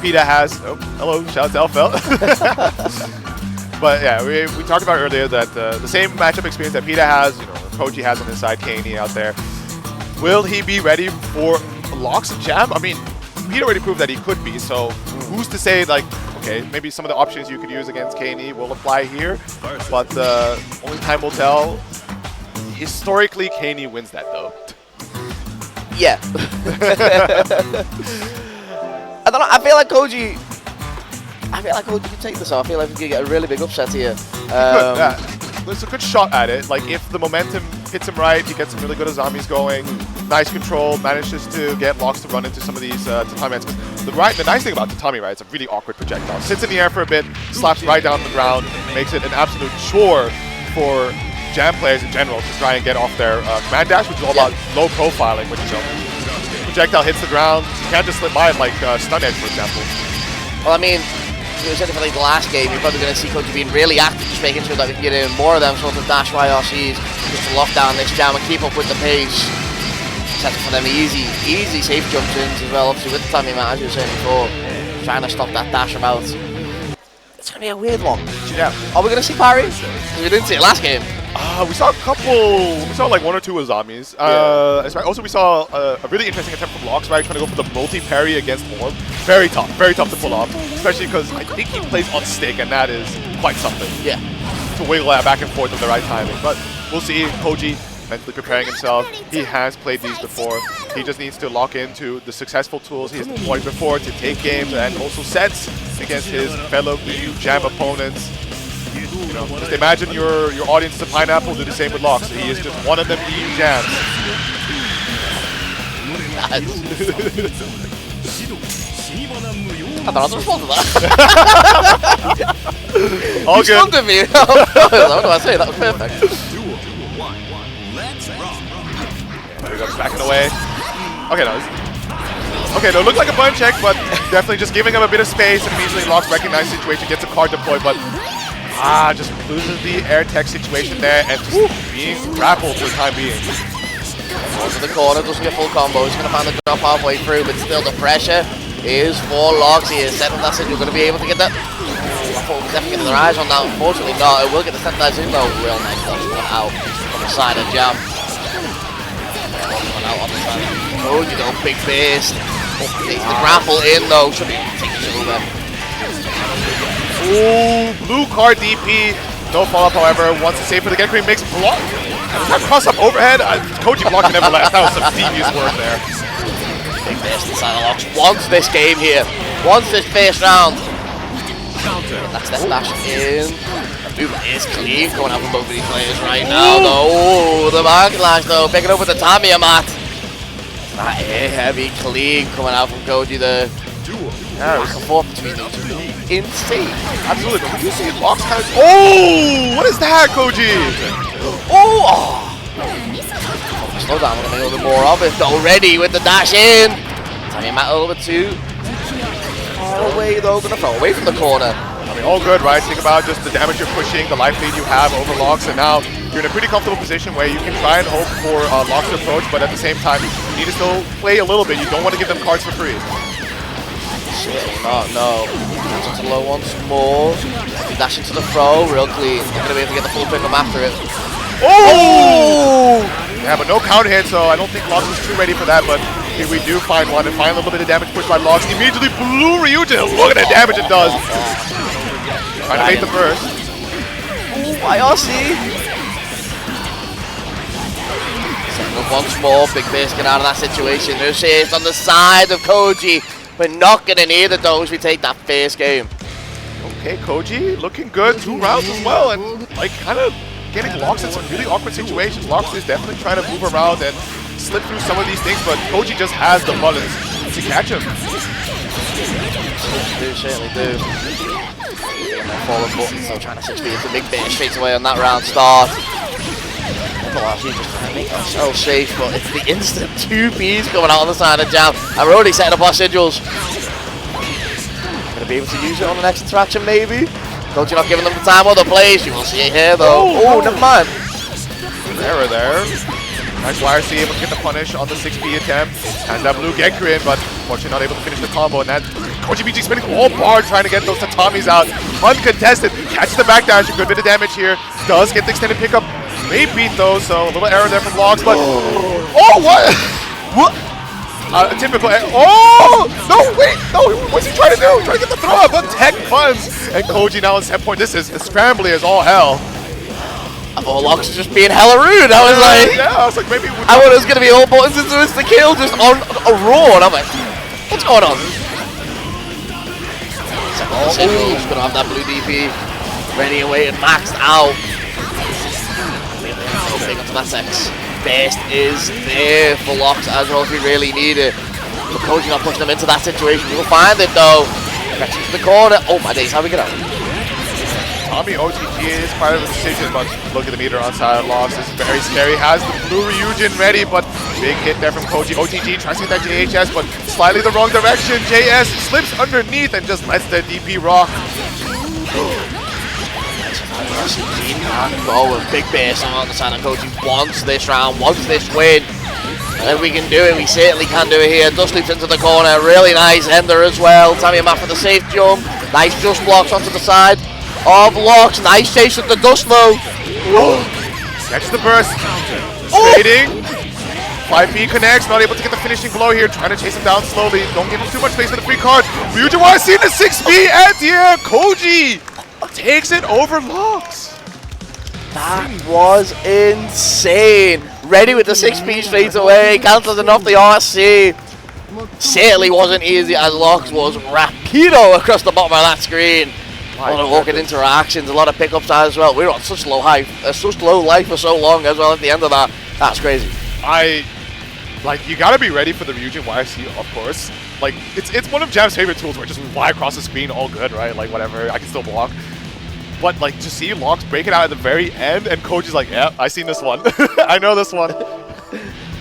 PETA has. Oh, hello, shout out to Elfelt. But yeah, we talked about earlier that the same matchup experience that PETA has, you know, Koji has on his side, Kaney out there. Will he be ready for Locks and Jam? I mean, PETA already proved that he could be, so who's to say, like, okay, maybe some of the options you could use against Kaney will apply here, but only time will tell. Historically, Kaney wins that, though. Yeah. I don't know, I feel like Koji could take this off. I feel like he could get a really big upset here. There's a good shot at it. Like, if the momentum hits him right, he gets some really good zombies going. Nice control, manages to get Locks to run into some of these tatami mats. The nice thing about tatami, right, it's a really awkward projectile. Sits in the air for a bit, slaps right down on the ground, makes it an absolute chore for Jam players in general to try and get off their command dash, which is all about low profiling, which is projectile hits the ground. You can't just slip by it like Stun Edge, for example. Well, I mean, if you said it for like the last game, you're probably going to see Koji being really active, just making sure that we can get in more of them sort of dash YRCs, just to lock down this Jam and keep up with the pace. Set up for them easy safe jump ins as well, obviously with the timing mat, as you were saying before, trying to stop that dash about. It's going to be a weird one. Yeah. Are we going to see parry? We didn't see it last game. We saw a couple, we saw like one or two zombies. Also we saw a really interesting attempt from Locks, right, trying to go for the multi-parry against Orb. Very tough to pull off, especially because I think he plays on stick, and that is quite something. Yeah. To wiggle that back and forth at the right timing. But we'll see. Koji mentally preparing himself. He has played these before. He just needs to lock into the successful tools he has deployed before to take games and also sets against his fellow EU Jam opponents. You know, just imagine your audience is a pineapple, do the same with Locks. He is just one of them EU Jams. I thought I was respond to that. All good. Respond to me. What do I say? That was perfect. There we go, just backing away. Okay, no, it looked like a button check, but definitely just giving him a bit of space, and immediately Locks recognizes the situation, gets a card deployed, but just loses the air tech situation there, and just being grappled for the time being. Goes to the corner, doesn't get full combo. He's going to find the drop halfway through, but still the pressure is for Locks. He is settled that in. You're going to be able to get that. I thought we were definitely getting their eyes on that. Unfortunately, not. It will get the step in though. Real nice dodge one out on the side of Jam. One out on the side. Oh, you know, big base. Takes the grapple in though. Should be taking it over. Ooh, blue card DP. No follow-up, however. Wants to save for the get green mix. Block. That cross-up overhead. Koji block never left. That was some devious work there. Big base inside of Locks. Wants this game here. Wants this first round. That's that dash in. Move is clean going out from both of these players right now, though. The backlash, though, picking up with the Tiamat. That air heavy clean coming out from Koji there. Yeah, Back and forth between those two. Insane. absolutely. But you see Locks kind of. Oh! What is that, Koji? Oh! Slow down, we're going to make a little bit more of it. Already with the dash in. Tiamat a little bit too far away, though. Going to throw away from the corner. I mean, all good, right? Think about just the damage you're pushing, the life lead you have over Locks, and now you're in a pretty comfortable position where you can try and hope for Locks to approach, but at the same time, you need to still play a little bit. You don't want to give them cards for free. Shit, no. Cancel to low once more. Dash into the throw, real clean. Not going to be able to get the full pick up after it. Oh! Yeah, but no counter hit, so I don't think Locks is too ready for that, but here we do find one, and find a little bit of damage pushed by Locks. Immediately blue Ryujin. Look at the damage it does. Trying to make the burst. Ooh, IRC. Setting up once more. Big base get out of that situation. There she is on the side of Koji. We're not getting either though as we take that first game. Okay, Koji looking good. 2 rounds as well, and like kind of getting Locks in some really awkward situations. Locks is definitely trying to move around and slip through some of these things, but Koji just has the buttons to catch him. They certainly do. Fallen button, so trying to 6-speed into big base straight away on that round start. Just trying to make ourselves safe, but it's the instant 2Ps coming out on the side of Jam, and we're already setting up our sigils. Gonna be able to use it on the next interaction, maybe? Don't you not giving them the time or the place? You will see it here, though. Oh, never mind. Error there. Nice YRC able to get the punish on the 6P attempt. Has that blue Genku in, but unfortunately not able to finish the combo. And that Koji BG spinning all bar trying to get those tatamis out. Uncontested. Catches the back dash. A good bit of damage here. Does get the extended pickup. May beat though, so a little error there from Locks, but... Oh, what? What? Typical... Oh! No, wait! No, what's he trying to do? Trying to get the throw up, but tech funds. And Koji now on set point. This is scrambly as all hell. Oh, Locks is just being hella rude. I was like... Yeah, I was like, maybe... I thought it was going to be all buttons into the kill just on a roar, and I'm like, what's going on? He's going to have that blue DP ready and waiting, maxed out. Big onto that sex. Best is there for Locks as well if we really need it. But Koji not pushing them into that situation. We'll find it though. Gets into the corner. Oh my days, how we get out? Tommy OTG is part of the decision, but look at the meter on side of Locks. This is very scary. Has the blue Ryujin ready, but big hit there from Koji. OTG tries to get that JHS, but slightly the wrong direction. JS slips underneath and just lets the DP rock. Oh, a big base on the side of Koji. Wants this round, wants this win. And if we can do it, we certainly can do it here. Dust leaps into the corner. Really nice ender as well. Tiamat for the safe jump. Nice just blocks onto the side of Locks. Nice chase with the dust low. Catches the burst. Trading. 5B connects. Not able to get the finishing blow here. Trying to chase him down slowly. Don't give him too much space for the free card. Ryujin YC the 6B anti-air. Koji takes it over Locks. That was insane. Ready with the 6P straight away. Cancels enough the RC. Certainly wasn't easy as Locks was rapido across the bottom of that screen. A lot of awkward interactions, a lot of pickups as well. We were on such low life for so long as well at the end of that. That's crazy. You gotta be ready for the Ryujin YFC, of course. Like, it's one of Jam's favorite tools where just fly across the screen, all good, right? Like, whatever, I can still block. But, like, to see Locks break it out at the very end, and Koji's like, yeah, I seen this one. I know this one.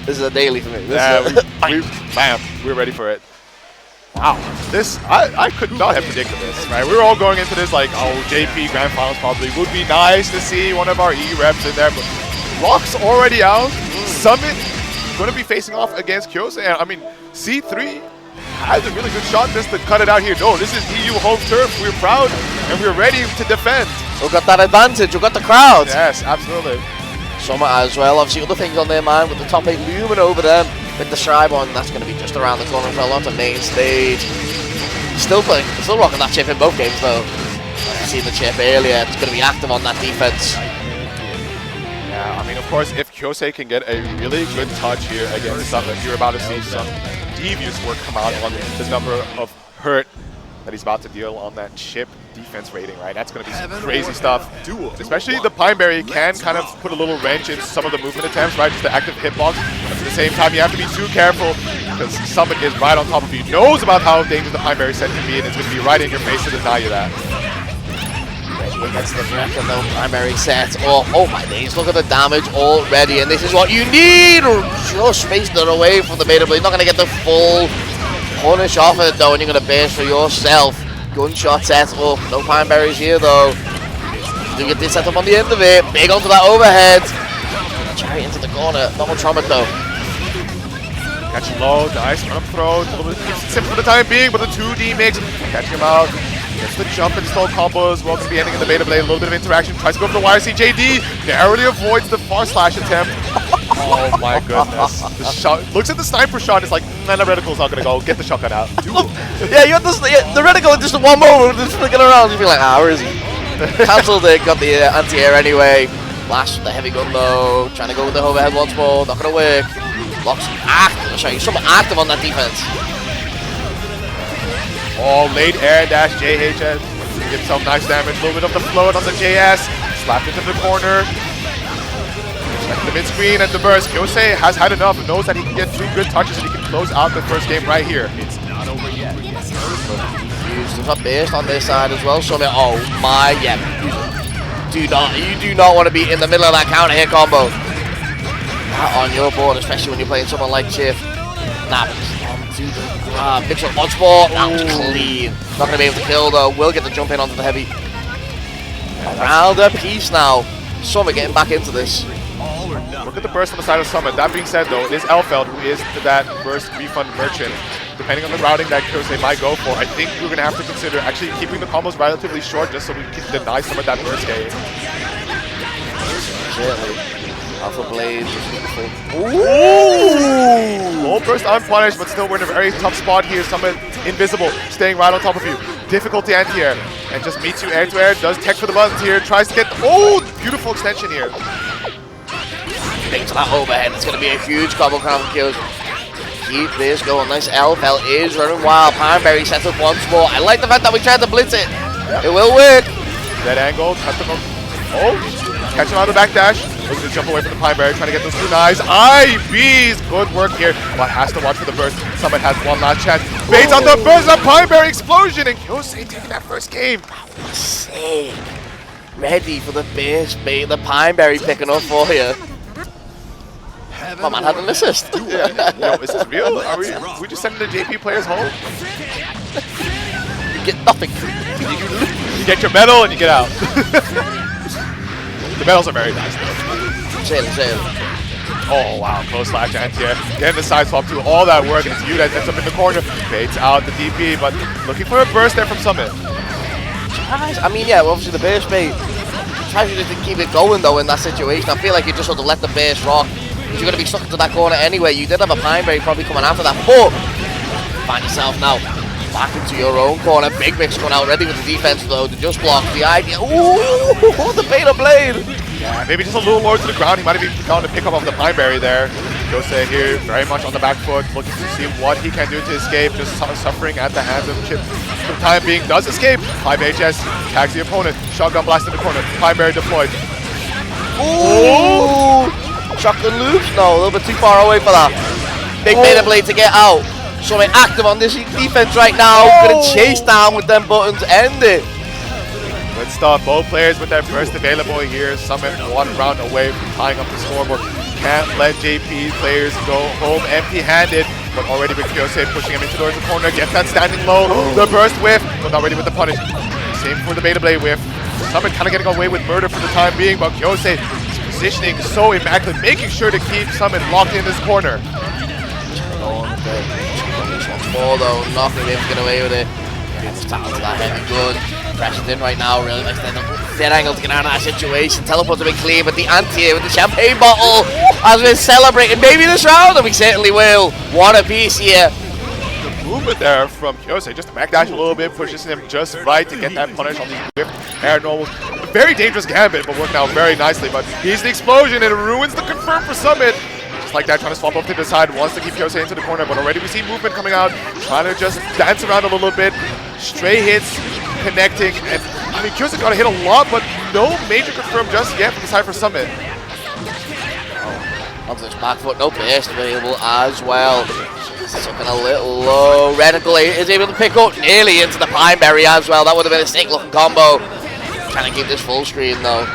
This is a daily for me. Bam, we're ready for it. Wow, this, I could not have predicted this, right? We were all going into this like, oh, JP Grand Finals probably would be nice to see one of our E-reps in there, but Locks already out. Summit going to be facing off against Kyose, and I mean, C3 has a really good shot just to cut it out here. No, this is EU home turf. We're proud and we're ready to defend. We've got that advantage. We've got the crowd. Yes, absolutely. Summit as well. Obviously, other things on their mind with the top 8 looming over them. With the Strive on, that's going to be just around the corner for a lot of main stage. Still rocking that chip in both games though. I've seen the chip earlier. It's going to be active on that defense. Yeah, I mean, of course, if Kyose can get a really good touch here against Summit, you're about to see some devious work come out on his number of hurt that he's about to deal on that chip defense rating, right? That's going to be some crazy stuff. Especially the Pineberry can kind of put a little wrench in some of the movement attempts, right? Just the active hitbox. But at the same time, you have to be too careful because Summit is right on top of you, knows about how dangerous the Pineberry set can be, and it's going to be right in your face to deny you that. That's the record though, primary set. Oh my days, look at the damage already, and this is what you need! Just spacing it away from the Beta Blade. Not going to get the full punish off of it though, and you're going to base for yourself. Gunshot set up, no Pineberries here though. You get this set up on the end of it, big onto that overhead. Cherry into the corner, not much from it though. Catching low, nice run up throw, a little bit simple for the time being, but the 2D mix, catching him out. Gets the jump and stall combos, well, going to be ending in the Beta Blade, a little bit of interaction, tries to go for the YRC. JD narrowly avoids the far slash attempt. Oh my goodness. The shot, looks at the sniper shot, it's like, nah, the reticle's not going to go, get the shotgun out. Yeah, you have the reticle just one moment, just flicking around, you'd be like, where is he? Cancelled it, got the anti-air anyway. Flash the heavy gun though, trying to go with the overhead once more, not going to work. Locks active, sorry, somewhat active on that defense. Oh, late air dash JHS. Get some nice damage. A little bit of the float on the JS. Slapped into the corner. Check the mid screen and the burst. Kyosei has had enough and knows that he can get 2 good touches and he can close out the first game right here. It's not over yet. There's a burst on this side as well. So, oh my, yeah. You do not want to be in the middle of that counter hit combo. Not on your board, especially when you're playing someone like Chief. Nah, big shot once more. That was clean. Not going to be able to kill though. Will get the jump in onto the heavy. Around a piece now. Summit getting back into this. Look at the burst on the side of Summit. That being said though, it is Elfeld who is that burst refund merchant. Depending on the routing that Kyosei might go for, I think we're going to have to consider actually keeping the combos relatively short just so we can deny some of that burst game. Certainly. Alpha Blade. Ooh! Full burst unpunished, but still we're in a very tough spot here. Summit invisible, staying right on top of you. Difficulty anti-air. And just meets you air to air. Does tech for the buttons here. Tries to get the, beautiful extension here. Big to that overhead. It's going to be a huge combo count for kills. Keep this going. Nice Elfeld is running wild. Pineberry sets up once more. I like the fact that we tried to blitz it. It will work. Dead angle. Catch him out of the back dash. Looking to jump away from the Pineberry, trying to get those 2 knives. IBs! Good work here, but has to watch for the burst. Summit has one last chance. Baits on the burst, a Pineberry explosion, and Kyosei taking that first game. Sick. Ready for the base bait, the Pineberry picking up for you. My man had an assist. Yeah. Yo, is this real? Are we just sending the JP players home? You get nothing. You get your medal and you get out. The medals are very nice though. Sail. Oh wow, close slash anti-air. Getting the side swap too, all that work, and it's you that ends up in the corner. Baits out the DP, but looking for a burst there from Summit. I mean, yeah, obviously the base bait tries to keep it going though in that situation. I feel like you just sort of let the base rock, because you're going to be stuck into that corner anyway. You did have a Pineberry probably coming after that, but find yourself now back into your own corner. Big Mix going out ready with the defense though to just block the idea. Ooh, the Beta Blade. Yeah, maybe just a little lower to the ground. He might have even gone to pick up the Pineberry there. Kyosei here, very much on the back foot, looking to see what he can do to escape. Just suffering at the hands of Chip. For the time being, does escape. 5HS tags the opponent. Shotgun blast in the corner. Pineberry deployed. Ooh! Shotgun loops? No, a little bit too far away for that. Big Beta Blade to get out. Summit active on this defense right now. Gonna chase down with them buttons. End it. Good stuff. Both players with their burst available here. Summit 1 round away from tying up the scoreboard. Can't let JP players go home empty-handed. But already with Kyosei pushing him into towards the corner. Gets that standing low. The burst whiff, but not ready with the punish. Same for the Beta Blade whiff. Summit kind of getting away with murder for the time being, but Kyosei positioning so immaculate, making sure to keep Summit locked in this corner. More though, not going to be able to get away with it. It's down to that heavy gun. Pressured in right now, really nice dead angle to get out of that situation. Teleport to be clean, but the anti-air with the champagne bottle as we're celebrating maybe this round, and we certainly will. One apiece here. The movement there from Kyosei, just backdash a little bit, pushes him just right to get that punish on these whipped air normals. A very dangerous gambit, but working out very nicely. But he's the explosion, and it ruins the confirm for Summit. Like that, trying to swap off to the side, wants to keep Kyosei into the corner, but already we see movement coming out, trying to just dance around a little bit. Stray hits, connecting, and I mean, Kyo's got to hit a lot, but no major confirmed just yet from the side for Summit. Onto this back foot, no burst available as well. Just looking a little low. Reticle is able to pick up nearly into the Pineberry as well. That would have been a sick looking combo. Trying to keep this full screen though.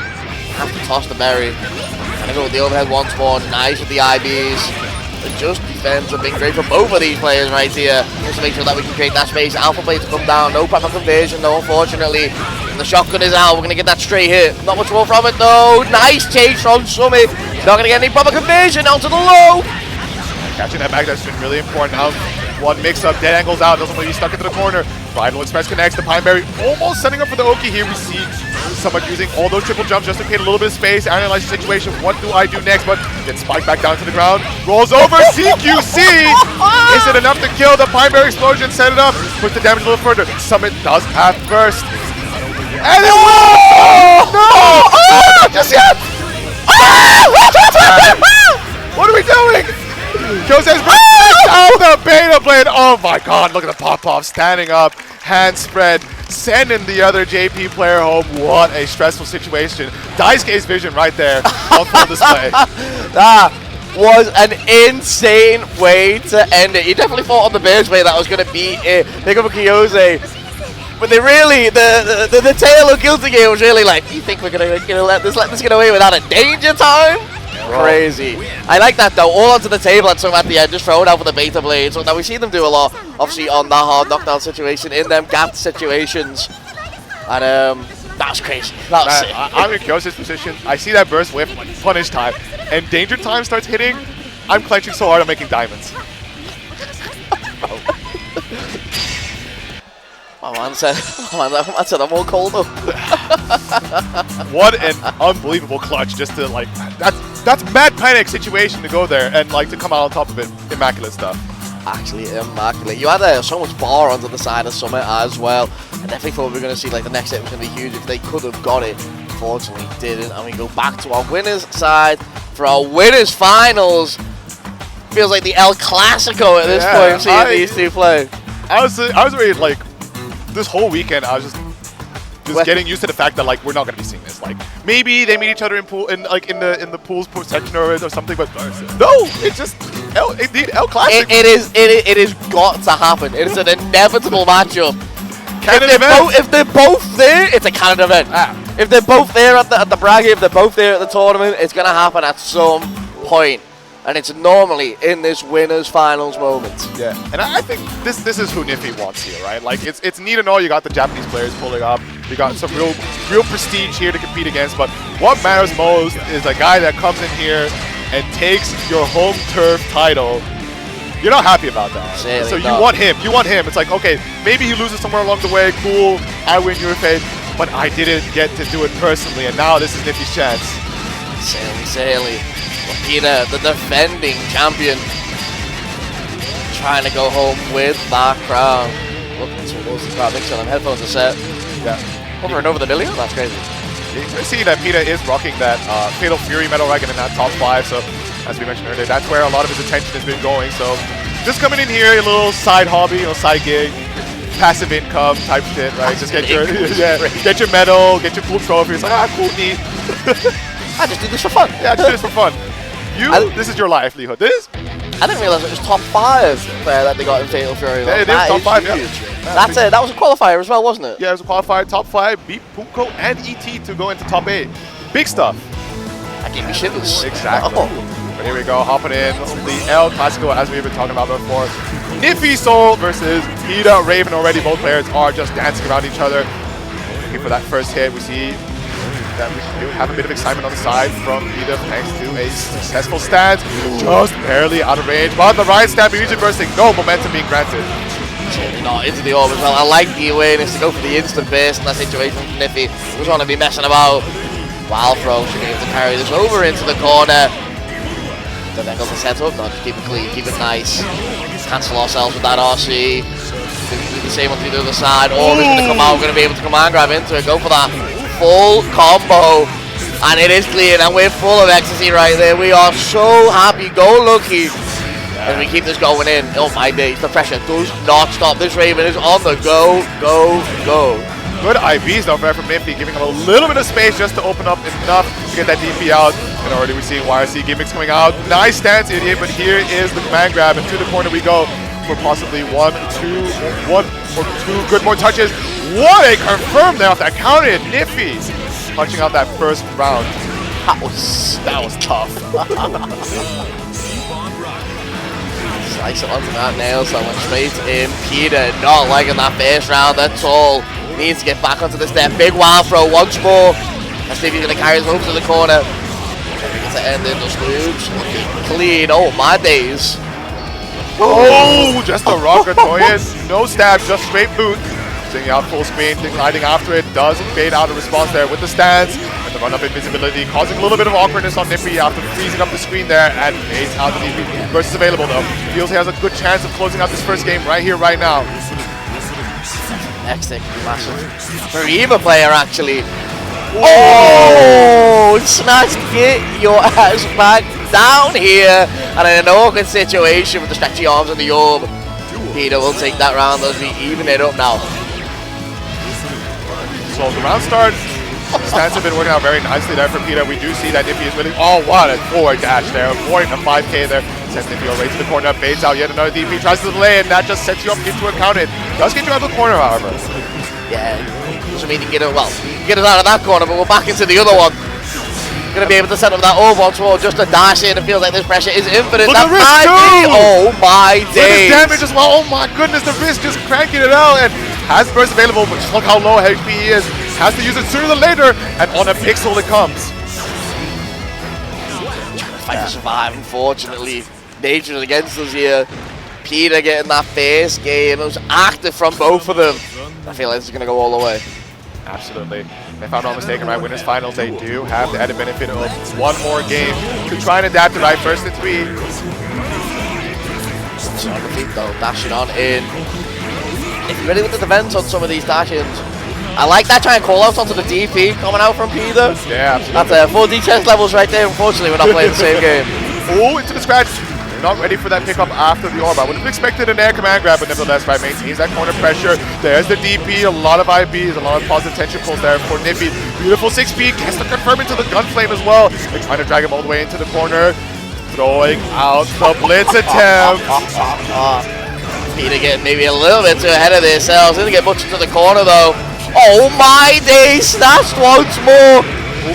Have to toss the berry. Trying to go with the overhead once more. Nice with the IBs. The just defense have been great for both of these players right here. Just to make sure that we can create that space. Alpha play to come down. No proper conversion though, unfortunately. And the shotgun is out. We're going to get that straight hit. Not much more from it though. Nice chase from Summit. Not going to get any proper conversion. Onto the low. Catching that back, that's been really important. Now, one mix-up, dead angles out, doesn't want to be stuck into the corner. Bridal Express connects, the Pineberry almost setting up for the Oki here. We see someone using all those triple jumps just to create a little bit of space, analyze the situation. What do I do next? But gets spiked back down to the ground, rolls over, CQC! Is it enough to kill? The Pineberry explosion, set it up, push the damage a little further. Summit does have burst. And it will! No! Oh, just yet! What are we doing? Jose says, oh, the beta blade. Oh my god, look at the pop-off standing up, hand spread, sending the other JP player home. What a stressful situation. Daisuke's vision right there on full display. That was an insane way to end it. You definitely thought on the Bears way that was going to be it. Pick up a Kyose. But they really, the tail of Guilty Gear was really like, you think we're going to let this get away without a danger time? Crazy. I like that though, all onto the table and some at the end, just throw it out for the beta blade. So now we see them do a lot, obviously on that hard knockdown situation, in them gapped situations. And that's crazy. That was sick. I'm in Kyose's position. I see that burst whip, punish time, and danger time starts hitting. I'm clenching so hard I'm making diamonds. My man said I'm all cold though. What an unbelievable clutch, just to like, that's mad panic situation to go there and like to come out on top of it. Immaculate stuff. Actually immaculate. You had so much bar onto the side of Summit as well. I definitely thought we were going to see like the next hit was going to be huge if they could have got it. Unfortunately didn't, and we go back to our winners side for our winners finals. Feels like the El Clasico at this point, seeing these two play. I was really like, this whole weekend I was just getting used to the fact that like we're not gonna be seeing this. Like maybe they meet each other in the pools section or something, but no, it's just El Clasico. It is got to happen. It is an inevitable matchup. If they're both there, it's a Canada event. If they're both there at the bracket, if they're both there at the tournament, it's gonna happen at some point. And it's normally in this winners finals moment. Yeah, and I think this is who Niffy wants here, right? Like it's neat and all. You got the Japanese players pulling up. You got some real prestige here to compete against. But what matters most is a guy that comes in here and takes your home turf title. You're not happy about that. So you want him. You want him. It's like, okay, maybe he loses somewhere along the way. Cool, I win UFA, but I didn't get to do it personally, and now this is Niffy's chance. Saley. Peter, the defending champion, trying to go home with that crown. Looking towards the crowd. Make sure them headphones are set. Yeah. Over and over the million? That's crazy. You see that Peter is rocking that Fatal Fury Metal Wagon in that top 5, so as we mentioned earlier, that's where a lot of his attention has been going. So just coming in here, a little side hobby, side gig, passive income type shit, right? Just get your get your medal, get your cool trophy. It's like, cool, neat. I just do this for fun. Yeah, I just do this for fun. This is your livelihood. I didn't realize it was top 5 that they got in Fatal Fury. Yeah, it is top 5. Yeah. That's it. That was a qualifier as well, wasn't it? Yeah, it was a qualifier. Top 5 beat Punko and ET to go into top 8. Big stuff. That gave me shivers. Exactly. But here we go, hopping in the El Clasico as we've been talking about before. Niffy Soul versus Peter Raven already. Both players are just dancing around each other. Looking for that first hit. We see that we do have a bit of excitement on the side from Peter thanks to a successful stance. Just barely out of range. But the right stab immediately bursting. No momentum being granted. Certainly not into the orb as well. I like the awareness to go for the instant burst in that situation from Niffy. Doesn't want to be messing about. Wild throw should be able to carry this over into the corner. Don't think the setup. No, just keep it clean, keep it nice. Cancel ourselves with that RC. Do the same on the other side. Orb is going to come out. We're going to be able to command grab into it. Go for that full combo. And it is clean. And we're full of ecstasy right there. We are so happy. Go lucky. as we keep this going in. Oh my days, the pressure does not stop. This Raven is on the go, go, go. Good IVs though from Nifty, giving him a little bit of space just to open up enough to get that DP out. And already we're seeing YRC gimmicks coming out. Nice stance, Idiot, but here is the command grab, and to the corner we go for possibly one or two good more touches. What a confirm there off that counter, Nifty punching out that first round. That was tough. Slice it onto that nail, someone straight in. Peter not liking that first round at all. Needs to get back onto the step. Big wild throw once more. Let's see if he's going to carry his home to the corner. To end in the loops. Clean. Oh my days. Oh, just a rocket Toyin. No stab, just straight boot. Singing out full screen, gliding after it. Does fade out a response there with the stance. And the run up invisibility, causing a little bit of awkwardness on Nippy after freezing up the screen there. And fades out the DP. Burst is available though. Feels he has a good chance of closing out this first game right here, right now. Next thing could be massive. For either player actually. Oh! Snatch, get your ass back down here. And in an awkward situation with the stretchy arms and the orb. Peter will take that round as we even it up now. So the round start, stance have been working out very nicely there for Peter. We do see that Nippy is really, oh what a forward dash there, avoiding a 5k there. Sends Nippy right to the corner, baits out yet another DP, tries to delay, and that just sets you up into a count. It does get you out of the corner, however. Yeah, doesn't mean you get it, well, you get it out of that corner, but we're back into the other one. Going to be able to set up that orb once more, just to dash in. It feels like this pressure is infinite. Look at the wrist too! Oh my days! Look at damage as well. Oh my goodness, the wrist just cranking it out, and has burst available, but just look how low HP he is. Has to use it sooner than later, and on a pixel it comes. Trying to fight to survive, unfortunately. Nature is against us here. Peter getting that first game. It was active from both of them. I feel like this is going to go all the way. Absolutely. If I'm not mistaken, right, winners finals, they do have the added benefit of one more game to try and adapt it right first and three. So on the feet though, dashing on in. If you're ready with the defense on some of these dash-ins, I like that trying call out onto the DP coming out from Peter. Yeah, absolutely. That's 4 defense levels right there. Unfortunately, we're not playing the same game. Oh, into the scratch. Not ready for that pickup after the orb. I would have expected an air command grab, but nevertheless, right, maintains that corner pressure. There's the DP, a lot of IBs, a lot of positive tension pulls there for Nippy. Beautiful 6P, gets the confirm into the gunflame as well. They're trying to drag him all the way into the corner. Throwing out the blitz attempt. Peter getting maybe a little bit too ahead of themselves. Didn't get much into the corner though. Oh my days, snatched once more.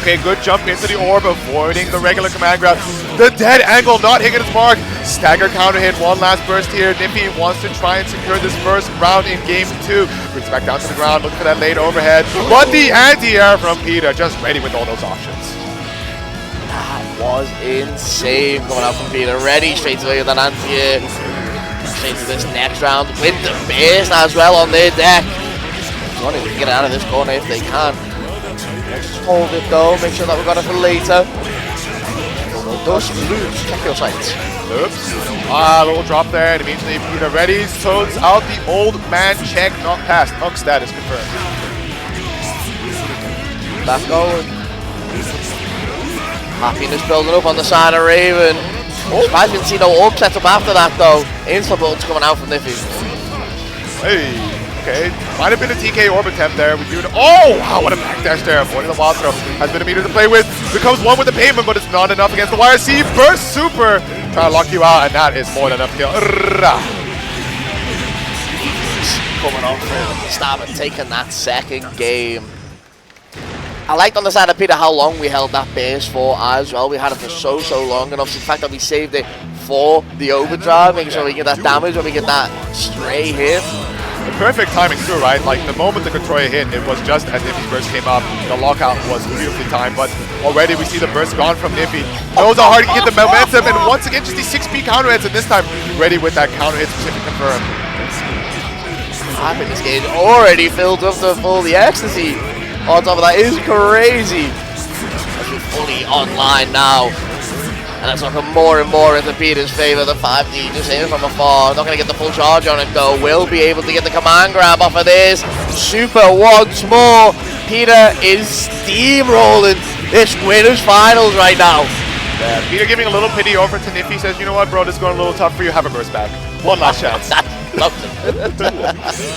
Okay, good jump into the orb, avoiding the regular command grab. The dead angle not hitting its mark. Stagger counter hit, one last burst here. Nippy wants to try and secure this first round in game 2. Brings back down to the ground, looking for that late overhead. But the anti-air from Peter, just ready with all those options. That was insane coming out from Peter. Ready straight away with that anti-air. Straight to this next round with the base as well on their deck. Wanting to get out of this corner if they can. Let's just hold it though, make sure that we've got it for later. Those loops, check your sights. Oops. Little drop there, and immediately Peter ready. Throws out the old man check, not passed. Unk status confirmed. Back going. Happiness building up on the side of Raven. Oh, I didn't see no orb set up after that though. Instant buttons coming out from Nippy. Hey. Okay, might have been a TK orb attempt there. We do it. Oh, wow, what a backdash there. Avoiding the wild throw. Has been a meter to play with. Becomes one with the pavement, but it's not enough against the YRC. Burst super. Trying to lock you out, and that is more than enough kill. Coming off from start and taking that second game. I liked on the side of Peter how long we held that base for as well. We had it for so long, and obviously the fact that we saved it for the overdrive, making sure we get that damage when we get that stray hit. The perfect timing too, right? Like the moment the Controller hit, it was just as Nippy's burst came up. The lockout was beautifully timed, but already we see the burst gone from Nippy. Knows how hard he can get the momentum, and once again just these 6P counter hits, and this time ready with that counter hit specific confirm. Happiness gauge already filled up to full. The ecstasy on top of that is crazy. We're fully online now. And it's looking more and more into Peter's favour. The 5D just in from afar. Not going to get the full charge on it though. Will be able to get the command grab off of this. Super once more. Peter is steamrolling this winners finals right now. Peter giving a little pity over to Niffy, says, you know what, bro, this is going a little tough for you. Have a burst back. One last chance.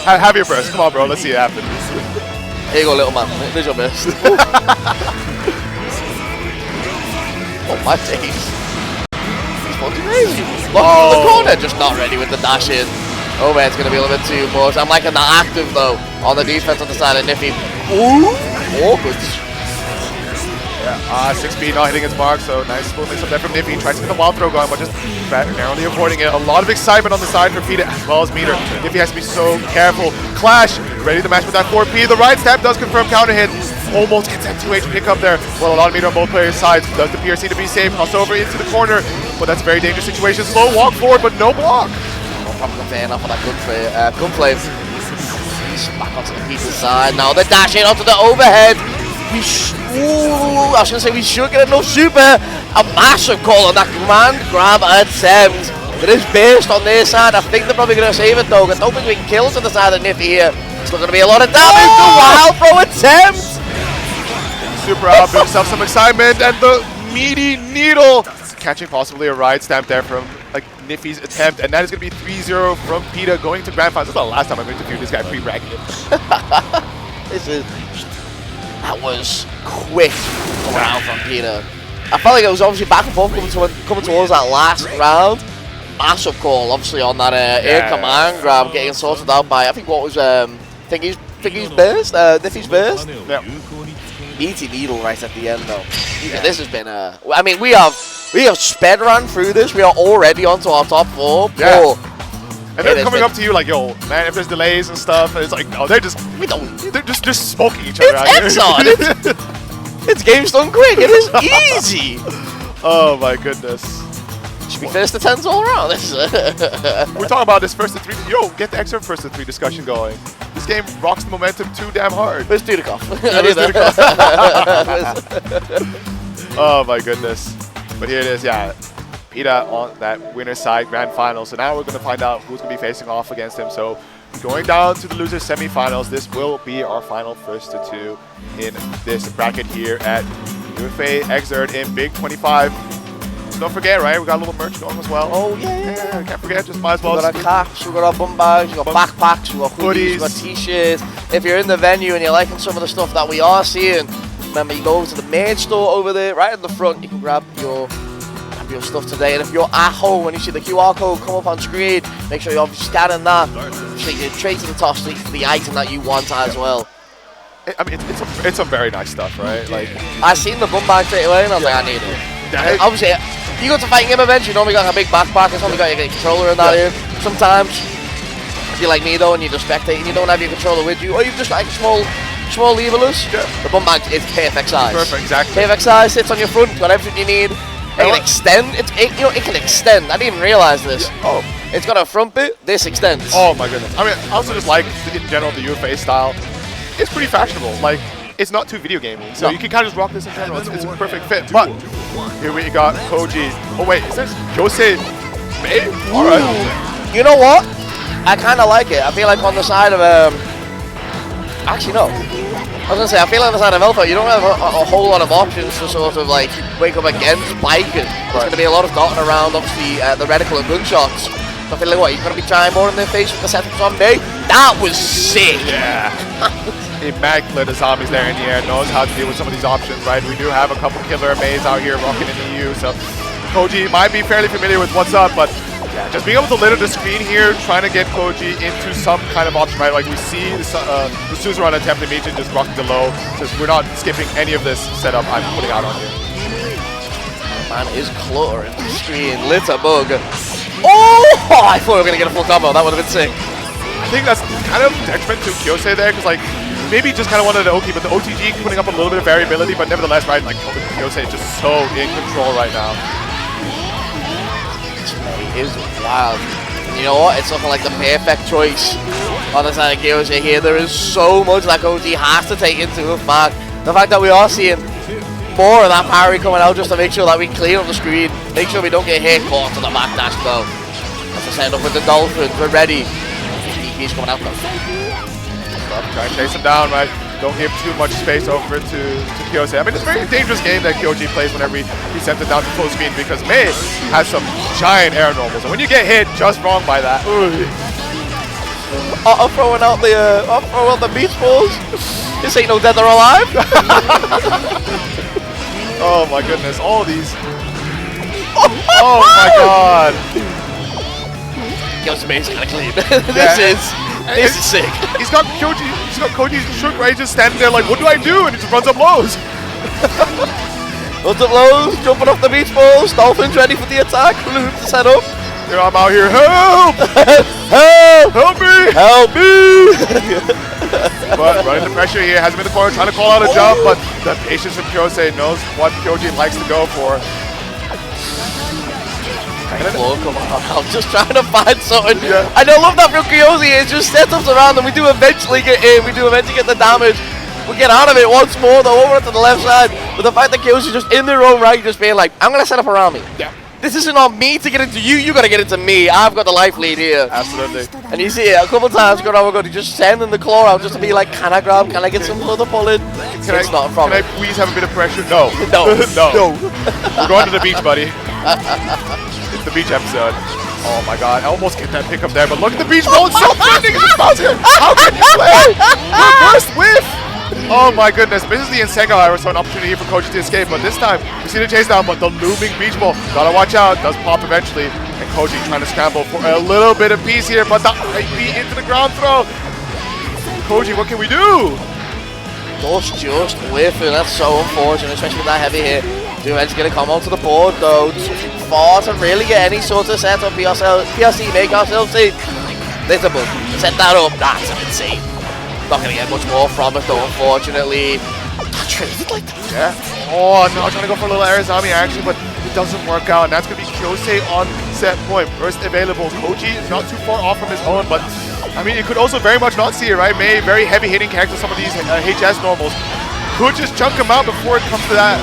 Have your burst. Come on, bro. Let's see it happen. Here you go, little man. There's your burst. Oh, my days. Spongy crazy. Locking in the corner. Just not ready with the dash in. Oh, man, it's going to be a little bit too much. I'm liking that active, though, on the defense on the side of Niffy. Ooh. Awkward. Yeah, 6B not hitting its mark, so nice little mix up there from Niffy. Tries to get the wild throw going, but just narrowly avoiding it. A lot of excitement on the side for Peter as well as Meter. Niffy has to be so careful. Clash, ready to match with that 4P. The right stab does confirm counter hit. Almost gets that 2H pick up there. Well, a lot of Meter on both players' sides. Does the PRC to be safe. Crossover into the corner, but that's a very dangerous situation. Slow walk forward, but no block. Probably fan off on that gunflame. Back onto the Peter's side. Now the dash in onto the overhead. I was going to say we should get a no super. A massive call on that command grab attempt. There is burst on their side. I think they're probably going to save it though. I don't think we can kill to the side of Niffy here. Still going to be a lot of damage. The wild throw attempt. Super out, built himself some excitement, and the meaty needle. Catching possibly a ride stamp there from like Niffy's attempt, and that is going to be 3-0 from Peter going to Grand Finals. That's the last time I'm going to view this guy pre-bracketed. That was quick coming out from Peter. I felt like it was obviously back and forth coming towards that last round. Massive call, obviously, on that air command grab, getting sorted out by, I think, what was Thingy's burst? Niffy's burst? Yeah. Meaty needle right at the end, though. Yeah. This has been I mean, we have sped run through this. We are already onto our top 4. Yeah. And they're coming up to you like, yo, man, if there's delays and stuff, and it's like, no, they're just smoking each other out here. It's game's done quick. It is easy. Oh my goodness. Should be first to 10s all around. We're talking about this first to 3. Yo, get the extra first to 3 discussion going. This game rocks the momentum too damn hard. Where's Dudikoff? Oh my goodness. But here it is, yeah. Peter on that winner's side grand final. So now we're going to find out who's going to be facing off against him. So going down to the loser semifinals, this will be our final first to 2 in this bracket here at UFA2025 in Big 25. So don't forget, right? We got a little merch going as well. Oh yeah. Can't forget, just might as well. We got our caps, we got our bum bags, we got backpacks, we got hoodies, we got t-shirts. If you're in the venue and you're liking some of the stuff that we are seeing, remember you go over to the main store over there, right in the front. You can grab your stuff today. And if you're at home and you see the QR code come up on screen, make sure you're obviously scanning that. Take it straight to the top sleeve for the item that you want as well. I mean, it's some very nice stuff, right? Like, I seen the bum bag straight away and I was like, I need it. Obviously, you go to fighting game events, you normally got a big backpack, it's normally got your controller in that here. Sometimes, if you're like me though and you're just spectating, you don't have your controller with you, or you've just got like small leverless, the bum bag is perfect size. Perfect, exactly. Perfect size, sits on your front, got everything you need. It can extend. It can extend. I didn't even realize this. Oh, it's got a front bit. This extends. Oh my goodness. I mean, I also just like in general the UFA style. It's pretty fashionable. Like, it's not too video gaming, so you can kind of just rock this in general. It's a perfect fit. But here we got Koji. Oh wait, is this Jose? All right. You know what? I kind of like it. I feel like on the side of actually no. I was gonna say, I feel like on the side of Alpha, you don't have a whole lot of options to sort of like wake up against biking. There's gonna be a lot of dotting around, obviously, the reticle and gunshots. So I feel like, what, you're gonna be trying more in their face with the setup zombie? That was sick! Yeah. Immaculate, the zombies there in the air, knows how to deal with some of these options, right? We do have a couple killer maze out here rocking in the EU, so Koji might be fairly familiar with what's up, but just being able to litter the screen here, trying to get Koji into some kind of option, right? Like we see the Suzerain attempt immediately just rocking the low, because we're not skipping any of this setup I'm putting out on you. Man is cluttering the screen, litter bug. Oh! I thought we were going to get a full combo, that would have been sick. I think that's kind of detriment to Kyose there, because like, maybe just kind of wanted the OT, but the OTG putting up a little bit of variability, but nevertheless, right, like Kyose is just so in control right now. It is wild. And you know what? It's looking like the perfect choice on the side of Kyose here. There is so much that OG has to take into effect. The fact that we are seeing more of that parry coming out just to make sure that we clean up the screen, make sure we don't get hit caught to the backdash though. That's the set up with the Dolphins. We're ready. DP's coming out though. Try and chase him down, right? don't give too much space over to Kyosei. I mean, it's a very dangerous game that Kyoji plays whenever he sends it down to full screen because Mei has some giant air normals. And when you get hit just wrong by that, I'm throwing out the beach balls. This ain't no dead or alive. Oh my goodness, all these. Oh my god. Kyosume's kind of clean. This is sick. He's got Koji shook right, just standing there like, what do I do? And he just runs up lows. Runs up lows, jumping off the beach balls. Dolphins ready for the attack. Blue to set up. You know, I'm out here. Help! Help! Help me! Help me! But running the pressure here, hasn't been the corner, trying to call out a jump, but the patience from Kyosei knows what Kyoji likes to go for. Oh, come on, I'm just trying to find something. Yeah. I don't love that from Kyoji, it's just setups around and we do eventually get in, we do eventually get the damage. We get out of it once more though, over to the left side. But the fact that Kyoji's just in their own right, just being like, I'm going to set up around me. Yeah. This isn't on me to get into you, you got to get into me. I've got the life lead here. Absolutely. And you see it a couple times going over, to just sending the claw out just to be like, can I grab, can I get some further pulling? Can I please have a bit of pressure? No. No. No. We're going to the beach, buddy. It's the beach episode. Oh my god, I almost get that pickup there, but look at the beach ball, it's so bending, it's bouncing. How can you play? Reverse whiff! Oh my goodness, this is the Insenga, however, so an opportunity for Koji to escape, but this time, you see the chase down, but the looming beach ball, gotta watch out, does pop eventually, and Koji trying to scramble for a little bit of peace here, but the IP into the ground throw. Koji, what can we do? Just whiffing, that's so unfortunate, especially with that heavy hit. Duet's going to come onto the board though, too far to really get any sort of set up. PRC make ourselves see. Little set that up, that's insane. Not going to get much more from it though, unfortunately. Traded like that. Yeah. Oh no, trying to go for a little Arizami action, but it doesn't work out, and that's going to be Kyosei on set point. First available. Koji is not too far off from his own, but I mean, you could also very much not see it, right? Mei, very heavy hitting character, some of these HS normals. Could just chunk him out before it comes to that.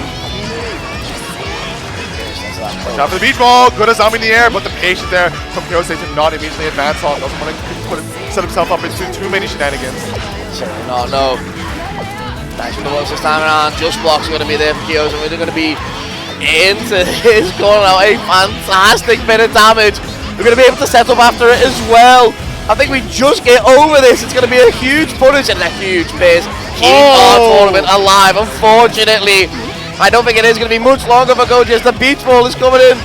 Watch out for the beach ball, good Azami in the air, but the patience there from Kyosei to not immediately advance on. Doesn't want to set himself up into too many shenanigans. No. Dash the works this time around, just blocks are going to be there for Kyosei. We're going to be into his corner now. A fantastic bit of damage. We're going to be able to set up after it as well. I think we just get over this. It's going to be a huge punish and a huge pace. Keep our tournament alive, unfortunately. I don't think it is going to be much longer for Koji as the beach ball is coming in.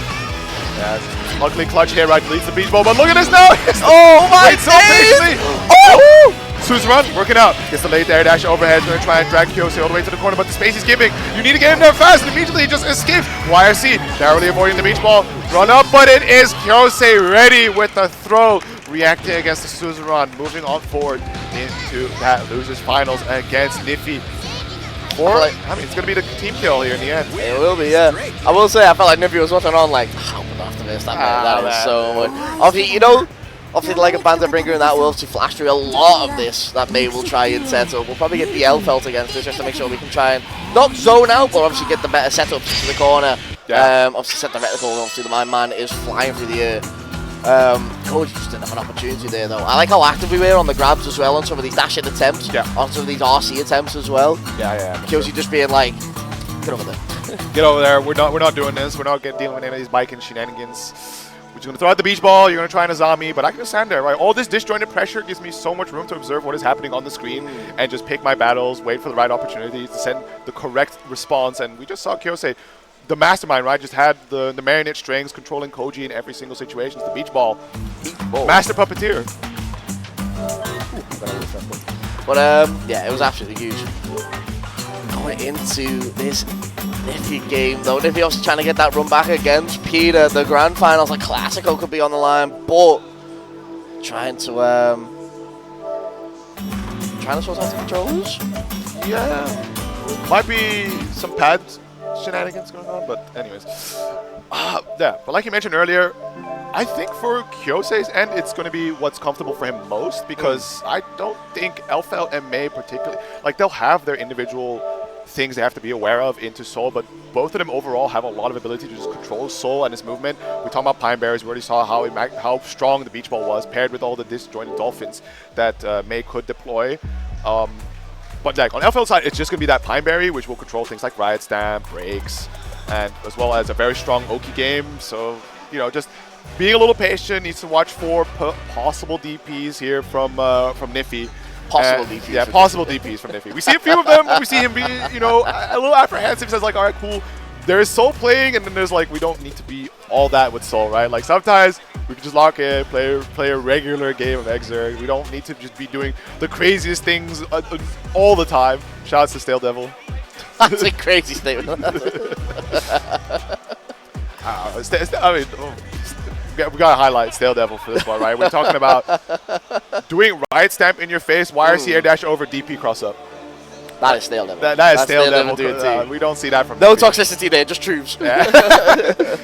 Yeah, luckily clutch here, right, leads the beach ball, but look at this now! Oh my so patiently! Oh! Suzuran working out. Gets the late air dash overhead, going to try and drag Kyosei all the way to the corner, but the space he's giving. You need to get him there fast, and immediately he just escapes. YRC narrowly avoiding the beach ball. Run up, but it is Kyosei ready with the throw. Reacting against the Suzuran, moving on forward into that losers finals against Niffy. I mean, it's going to be the team kill here in the end. It will be, yeah. I will say, I felt like Niffy was watching on like, how after this? That was so much. Obviously, obviously the like of bands that bring her in that will to flash through a lot of this that Mei will try and set up. We'll probably get the L felt against this just to make sure we can try and not zone out, but obviously get the better setups to the corner. Yeah. Obviously set the reticle, obviously my man is flying through the air. Koji just didn't have an opportunity there though. I like how active we were on the grabs as well on some of these dash-in attempts, on some of these RC attempts as well. Yeah. Koji just being like, get over there. Get over there. We're not doing this. We're not dealing with any of these bike and shenanigans. We're just gonna throw out the beach ball. You're gonna try an Azami, but I can just stand there, right? All this disjointed pressure gives me so much room to observe what is happening on the screen and just pick my battles, wait for the right opportunity to send the correct response. And we just saw Kyosei, the mastermind, right? Just had the marionette strings controlling Koji in every single situation. It's the beach ball. Master puppeteer. But yeah, it was absolutely huge. Going into this Niffy game though, Niffy also trying to get that run back against Peter. The grand finals, like Classico could be on the line, but trying to sort out the controllers. Yeah, might be some pads shenanigans going on, but anyways. Yeah, but like you mentioned earlier, I think for Kyosei's end, it's going to be what's comfortable for him most, because I don't think Elfeld and Mei particularly, like they'll have their individual things they have to be aware of into Soul, but both of them overall have a lot of ability to just control Soul and his movement. We talked about Pine Bears, we already saw how strong the beach ball was, paired with all the disjointed dolphins that Mei could deploy. But like on Elfeld's side, it's just going to be that Pine Berry, which will control things like Riot Stamp, breaks, and as well as a very strong Oki game. So, you know, just being a little patient, needs to watch for possible DPs here from Niffy. Possible DPs. Yeah, possible DPs from Niffy. We see a few of them. We see him be, you know, a little apprehensive. He says like, all right, cool. There's Soul playing, and then there's like, we don't need to be all that with Soul, right? Like sometimes we can just lock in, play a regular game of Exert. We don't need to just be doing the craziest things all the time. Shouts to Stale Devil. That's a crazy statement. I mean, we gotta highlight Stale Devil for this one, right? We're talking about doing Riot Stamp in your face, YRC air dash over DP cross up. That is Stale Devil. That is Stale Devil. We don't see that from no toxicity there, just truths. Yeah.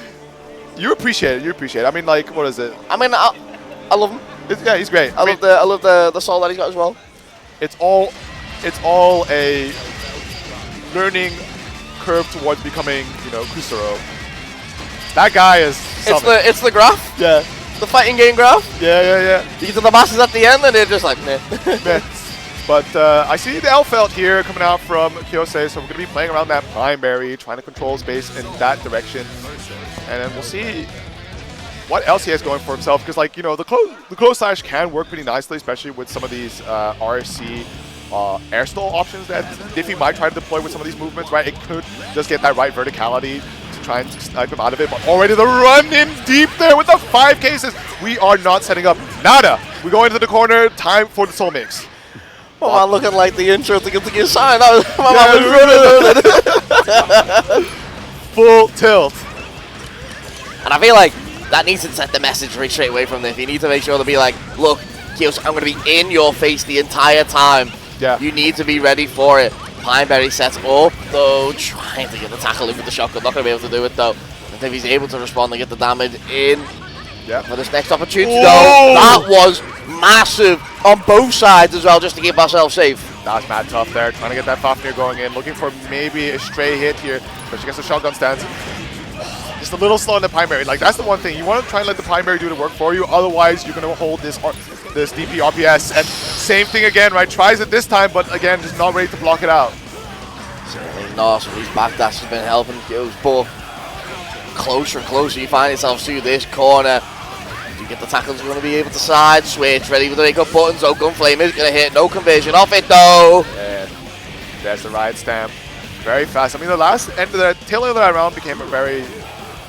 You appreciate it. You appreciate it. I mean, like, what is it? I mean, I love him. Yeah, he's great. I love the soul that he's got as well. It's all a learning curve towards becoming, you know, Kusuro. That guy is something. It's the graph. Yeah. The fighting game graph. Yeah. You get to the bosses at the end, and they're just like, meh. Meh. But I see the Elfeld here coming out from Kyosei, so we're going to be playing around that Pine Berry, trying to control space in that direction. And then we'll see what else he has going for himself, because, like, you know, the close slash can work pretty nicely, especially with some of these RC air stall options that Niffy might try to deploy with some of these movements, right? It could just get that right verticality to try and snipe him out of it, but already the run in deep there with the 5 cases. We are not setting up nada. We go into the corner, time for the soul mix. Oh, I'm looking like the intro to get signed. That was running. Full tilt. And I feel like that needs to set the message right straight away from this. You need to make sure to be like, look, Kyosei, I'm going to be in your face the entire time. Yeah. You need to be ready for it. Pineberry sets up, though, trying to get the tackle in with the shotgun. Not going to be able to do it, though. I think he's able to respond and get the damage in. Yeah. For this next opportunity, though, that was massive on both sides as well, just to keep ourselves safe. That was mad tough there, trying to get that Fafnir going in, looking for maybe a stray hit here, especially against the shotgun stance. Just a little slow in the Pineberry. Like, that's the one thing. You want to try and let the Pineberry do the work for you, otherwise you're going to hold this DP RPS. And same thing again, right? Tries it this time, but again, just not ready to block it out. Certainly not. So his backdash has been helping Gills, but closer and closer you find yourself to this corner. You get the tackles, going to be able to side switch, ready with the make up buttons. Oh, Gunflame is going to hit, no conversion off it though. Yeah, there's the Riot Stamp. Very fast. I mean, the tail end of that round became a very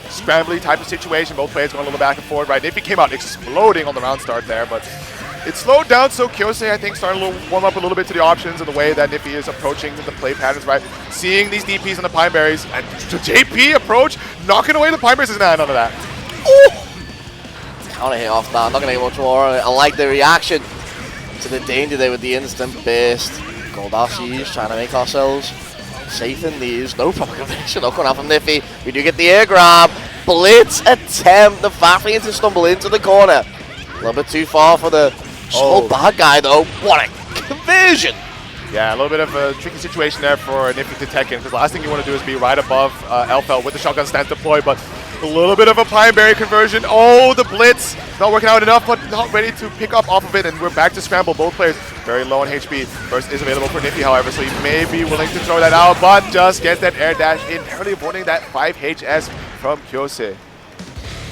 scrambly type of situation. Both players going a little back and forth, right? Niffy came out exploding on the round start there, but it slowed down, so Kyosei, I think, started to warm up a little bit to the options and the way that Niffy is approaching the play patterns, right? Seeing these DPs on the Pineberries, and the JP approach, knocking away the Pineberries is none of that. Ooh. Counter hit off that. I'm not going to get much more on it. I like the reaction to the danger there with the instant burst. Gold RCs trying to make ourselves safe in these. No proper conviction. No coming out from Niffy. We do get the air grab. Blitz attempt. The Fafnir to stumble into the corner. A little bit too far for the small bad guy though. What a conversion. Yeah, a little bit of a tricky situation there for Niffy to tech in, because the last thing you want to do is be right above Elfeld with the shotgun stance deploy, but a little bit of a Pineberry conversion. Oh, the blitz not working out enough, but not ready to pick up off of it, and we're back to scramble. Both players very low on HP. Burst is available for Niffy, however, so he may be willing to throw that out, but just gets that air dash in, narrowly avoiding that 5HS from Kyosei.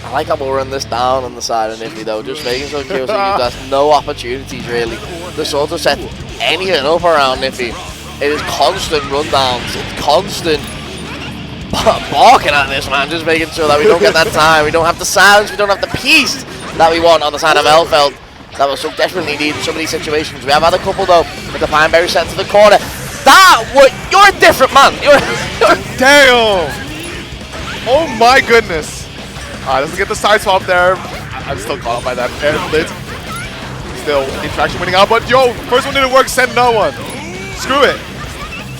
I like how we'll run this down on the side of Niffy though, just making sure Kyosei has no opportunities really. The sort of set anything up around Niffy. It is constant rundowns, it's constant barking at this man, just making sure that we don't get that time, we don't have the sounds, we don't have the peace that we want on the side of Elfeld. That will so desperately need in some of these situations. We have had a couple though, with the Pineberry set to the corner. You're a different man. Damn! Oh my goodness. Doesn't get the side swap there. I'm still caught by that air blitz. Still, interaction winning out, but yo, first one didn't work, send no one. Screw it.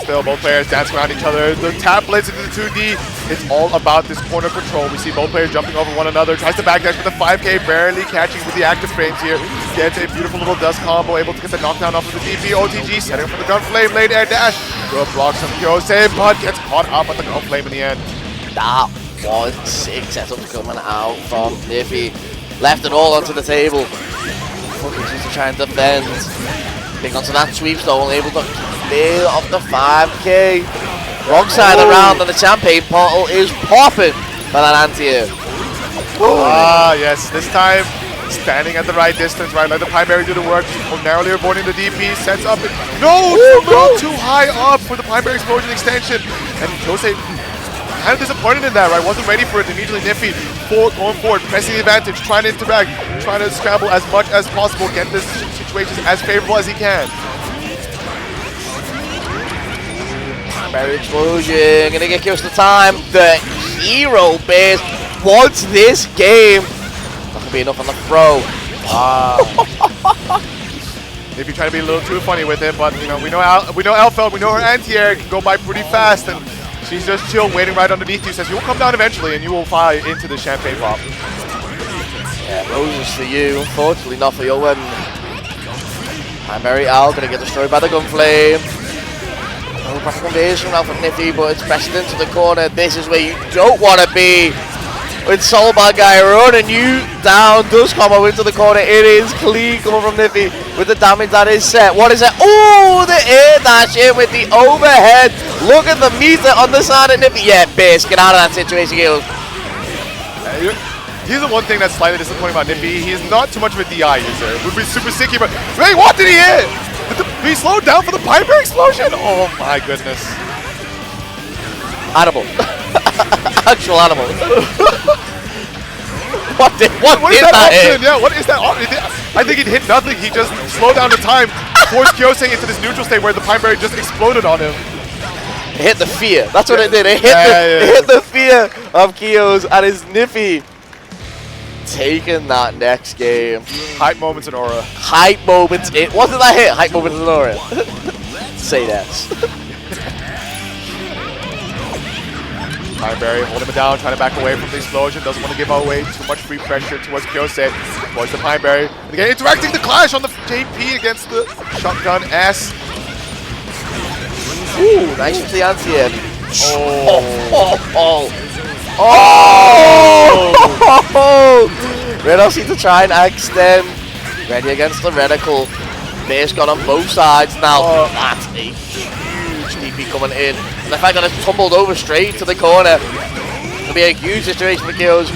Still, both players dancing around each other. The tap blitz into the 2D. It's all about this corner control. We see both players jumping over one another. Tries to backdash with the 5K, barely catching with the active frames here. Gets a beautiful little dust combo, able to get the knockdown off of the DP. OTG setting up for the Gunflame, late air dash. Good blocks from Kyosei, but gets caught up at the Gunflame in the end. That was sick setups coming out from Niffy. Left it all onto the table. Focusing to try and defend. Pick onto that sweep, though, only able to clear off the 5k. Wrong side around, and the champagne portal is popping by that anti-air. Yes, this time standing at the right distance, right? Let the primary do the work, narrowly avoiding the DP, sets up. No, a little too high up for the primary explosion extension. And Jose kind of disappointed in that, right? Wasn't ready for it. Immediately Niffy going forward, pressing the advantage, trying to interact, trying to scramble as much as possible, get this situation as favorable as he can. Primary explosion, gonna get close to time. The hero base wants this game. Not gonna be enough on the throw. If you're trying to be a little too funny with it, but you know, we know Elfeld, we know her anti-air can go by pretty fast, and she's just chill, waiting right underneath you. Says you will come down eventually, and you will fly into the champagne pop. Yeah, roses for you. Unfortunately, not for your win. Primary Al gonna get destroyed by the gunflame. No proper conversion now from Niffy, but it's pressed into the corner. This is where you don't want to be. With Soulbag guy running you down, does combo into the corner. It is clean coming from Niffy with the damage that is set. What is it? Oh, the air dash in with the overhead. Look at the meter on the side of Niffy. Yeah, base, get out of that situation, Gills. Here's the one thing that's slightly disappointing about Niffy. He's not too much of a DI user. It would be super sicky, but wait, what did he hit? He slowed down for the Piper explosion? Oh my goodness. Animal. Actual animal. what is that option? Yeah, what is that option? I think it hit nothing. He just slowed down the time, forced Kyosei into this neutral state where the Piper just exploded on him. It hit the fear. That's what it did. It hit the fear of Kios, and his Niffy taking that next game. Hype moments in aura. Hype moments. It wasn't that hit. Hype moments in aura. Say that. Barry holding him down, trying to back away from the explosion. Doesn't want to give away too much free pressure towards Kyosei. Towards the Pineberry. And again, interacting the clash on the JP against the shotgun S. Ooh, nice with the anti-air. Red Oxy to try and extend. Ready against the reticle. Base got on both sides now. That's a huge DP coming in. And the fact that it's tumbled over straight to the corner. It'll be a huge situation for Kills.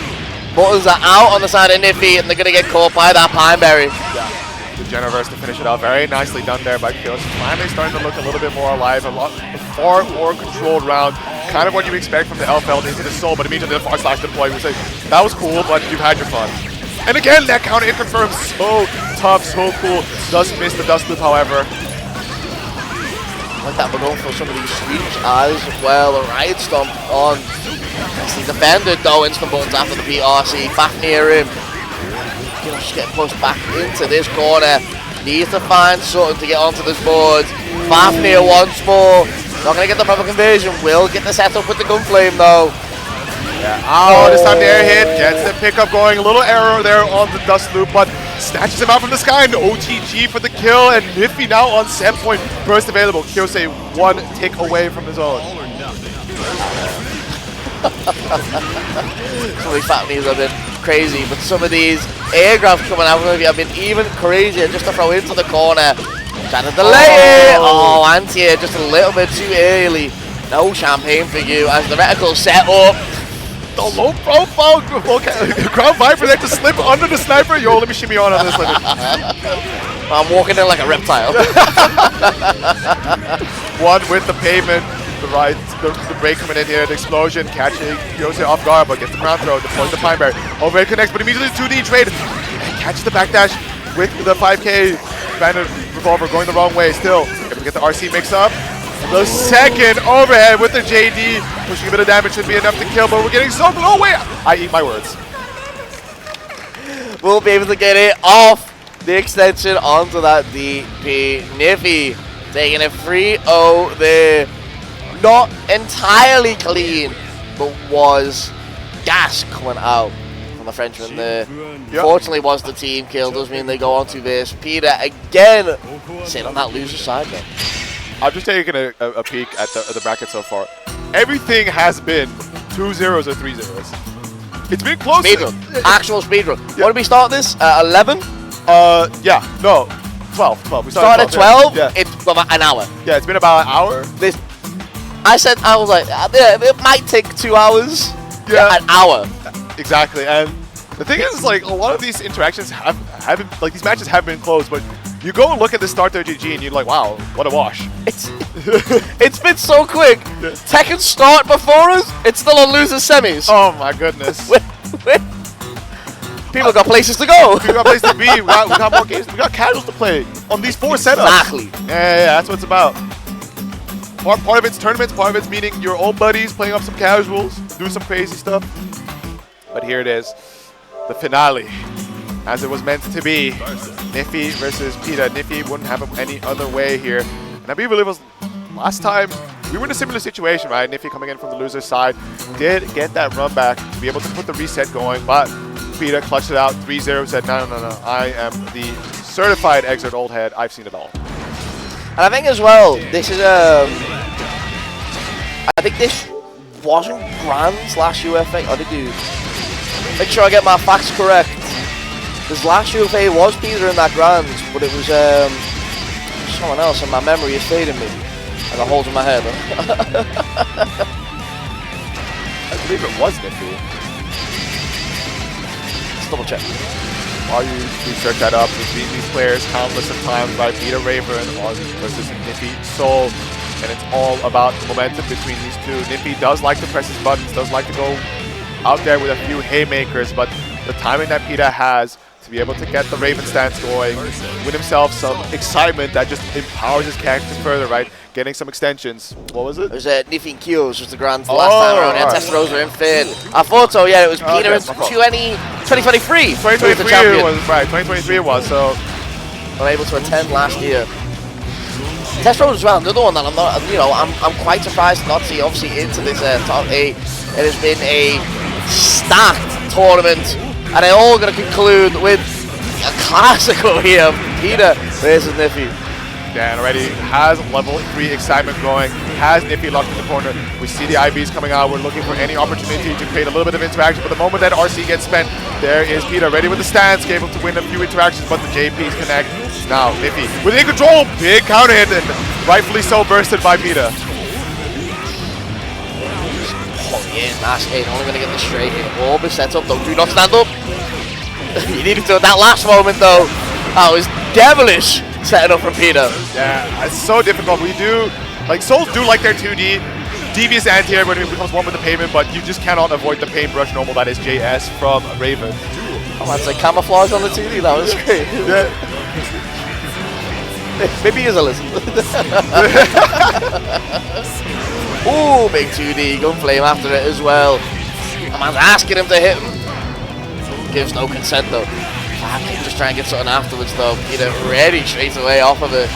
Buttons are out on the side of Niffy, and they're going to get caught by that Pineberry. Yeah. The Genoverse to finish it off. Very nicely done there by Kills. Finally starting to look a little bit more alive. A far more controlled round. Kind of what you expect from the Elfeld into the Soul, but immediately the far slash deploy. We say, that was cool, but you've had your fun. And again, that counter hit confirms. So tough, so cool. Does miss the dust loop, however. Like that, we're going for some of these sweeps as well. A Riot Stomp on. He's defended though, instant buttons after the PRC. Back near him. Just getting pushed back into this corner. Needs to find something to get onto this board. Fafnir once more. Not going to get the proper conversion. Will get the setup with the gunflame though. Yeah. This time the air hit. Gets the pickup going. A little error there on the dust loop, but snatches him out from the sky. And OTG for the kill. And Niffy now on set point. Burst available. Kyosei one tick away from his own. Some of these Fafnirs have been crazy, but some of these air grabs coming out of you have been even crazier just to throw into the corner. Trying to delay it. Anti-air just a little bit too early. No champagne for you as the reticle set up. The low profile ground viper there to slip under the sniper. Yo, let me shimmy on this. I'm walking in like a reptile. One with the pavement. The break coming in here, the explosion, catching Kyosei off guard, but gets the ground throw, deploys the Pineberry. Overhead connects, but immediately 2D trade. And catches the backdash with the 5K Bandit Revolver going the wrong way still. Able to get the RC mix up. The second overhead with the JD, pushing a bit of damage, should be enough to kill, but we're getting so close. Oh wait, I eat my words. We'll be able to get it off the extension onto that DP. Niffy taking a 3-0 there. Not entirely clean, but was gas coming out from the Frenchman there. Yep. Fortunately, was the team kill. Does mean they go on to this. Peter again sitting on that loser side though. I've just taken a peek at the bracket so far. Everything has been 2 zeros or 3 zeros. It's been close. Speedrun. Actual speedrun. Yeah. What did we start this? 11? Yeah. No. 12. We Started at 12. Yeah. It's about an hour. Yeah, it's been about an hour. I was like, yeah, it might take 2 hours. Yeah. An hour. Exactly. And the thing is, like, a lot of these interactions haven't, like, these matches have been close, but you go and look at the start of GG and you're like, wow, what a wash. It's been so quick. Yeah. Tekken start before us, it's still on losers semis. Oh my goodness. People got places to go. We got places to be. We got more games. We got casuals to play on these 4 setups. Exactly. Yeah, that's what it's about. Part of it's tournaments, part of it's meeting your old buddies, playing up some casuals, doing some crazy stuff. But here it is, the finale, as it was meant to be. Niffy versus Pita. Niffy wouldn't have it any other way here. And I believe it was last time we were in a similar situation, right? Niffy coming in from the loser side did get that run back to be able to put the reset going, but Pita clutched it out 3-0, said, no, I am the certified Exert old head. I've seen it all. And I think as well, this is I think this wasn't Grand's last UFA. I think make sure I get my facts correct. This last UFA was Peter in that Grand, but it was someone else, and my memory is fading me. I got holes in my head. I believe it was Niffy. Let's double check. While you research that up, we've seen these players countless of times by Peter Raven versus Niffy Soul, and it's all about the momentum between these two. Niffy does like to press his buttons, does like to go out there with a few haymakers, but the timing that Peter has to be able to get the Raven stance going, win himself some excitement that just empowers his character further, right? Getting some extensions. What was it? It was Niffy and Kios was the Grand last time around. And Testarossa in third. I thought so, yeah, it was Peter in 2023. 2023 was, right, 2023 it was, so. Unable to attend last year. Testarossa as well, another one that I'm not, I'm quite surprised not to see, obviously, into this top 8. It has been a stacked tournament, and they're all going to conclude with a classical here. Peter versus Niffy. Dan already has level 3 excitement going, has Niffy locked in the corner. We see the IVs coming out. We're looking for any opportunity to create a little bit of interaction. But the moment that RC gets spent, there is Peter ready with the stance, able to win a few interactions, but the JPs connect. Now Niffy with in control, big counter hit, and rightfully so bursted by Peter. Oh yeah, nice hit. Only going to get the straight hit. Orb is set up though. Do not stand up. You needed to at that last moment though. That was devilish. Setting up from Peter. Yeah, it's so difficult. We do, like, Souls do like their 2D. Devious anti-air when it becomes one with the pavement, but you just cannot avoid the paintbrush normal that is JS from Raven. Oh, that's like camouflage on the 2D. That was great. Yeah. Maybe he is a listen. Ooh, big 2D. Gunflame after it as well. The man's asking him to hit him. Gives no consent though. Just try and get something afterwards though. Peter ready straight away off of it.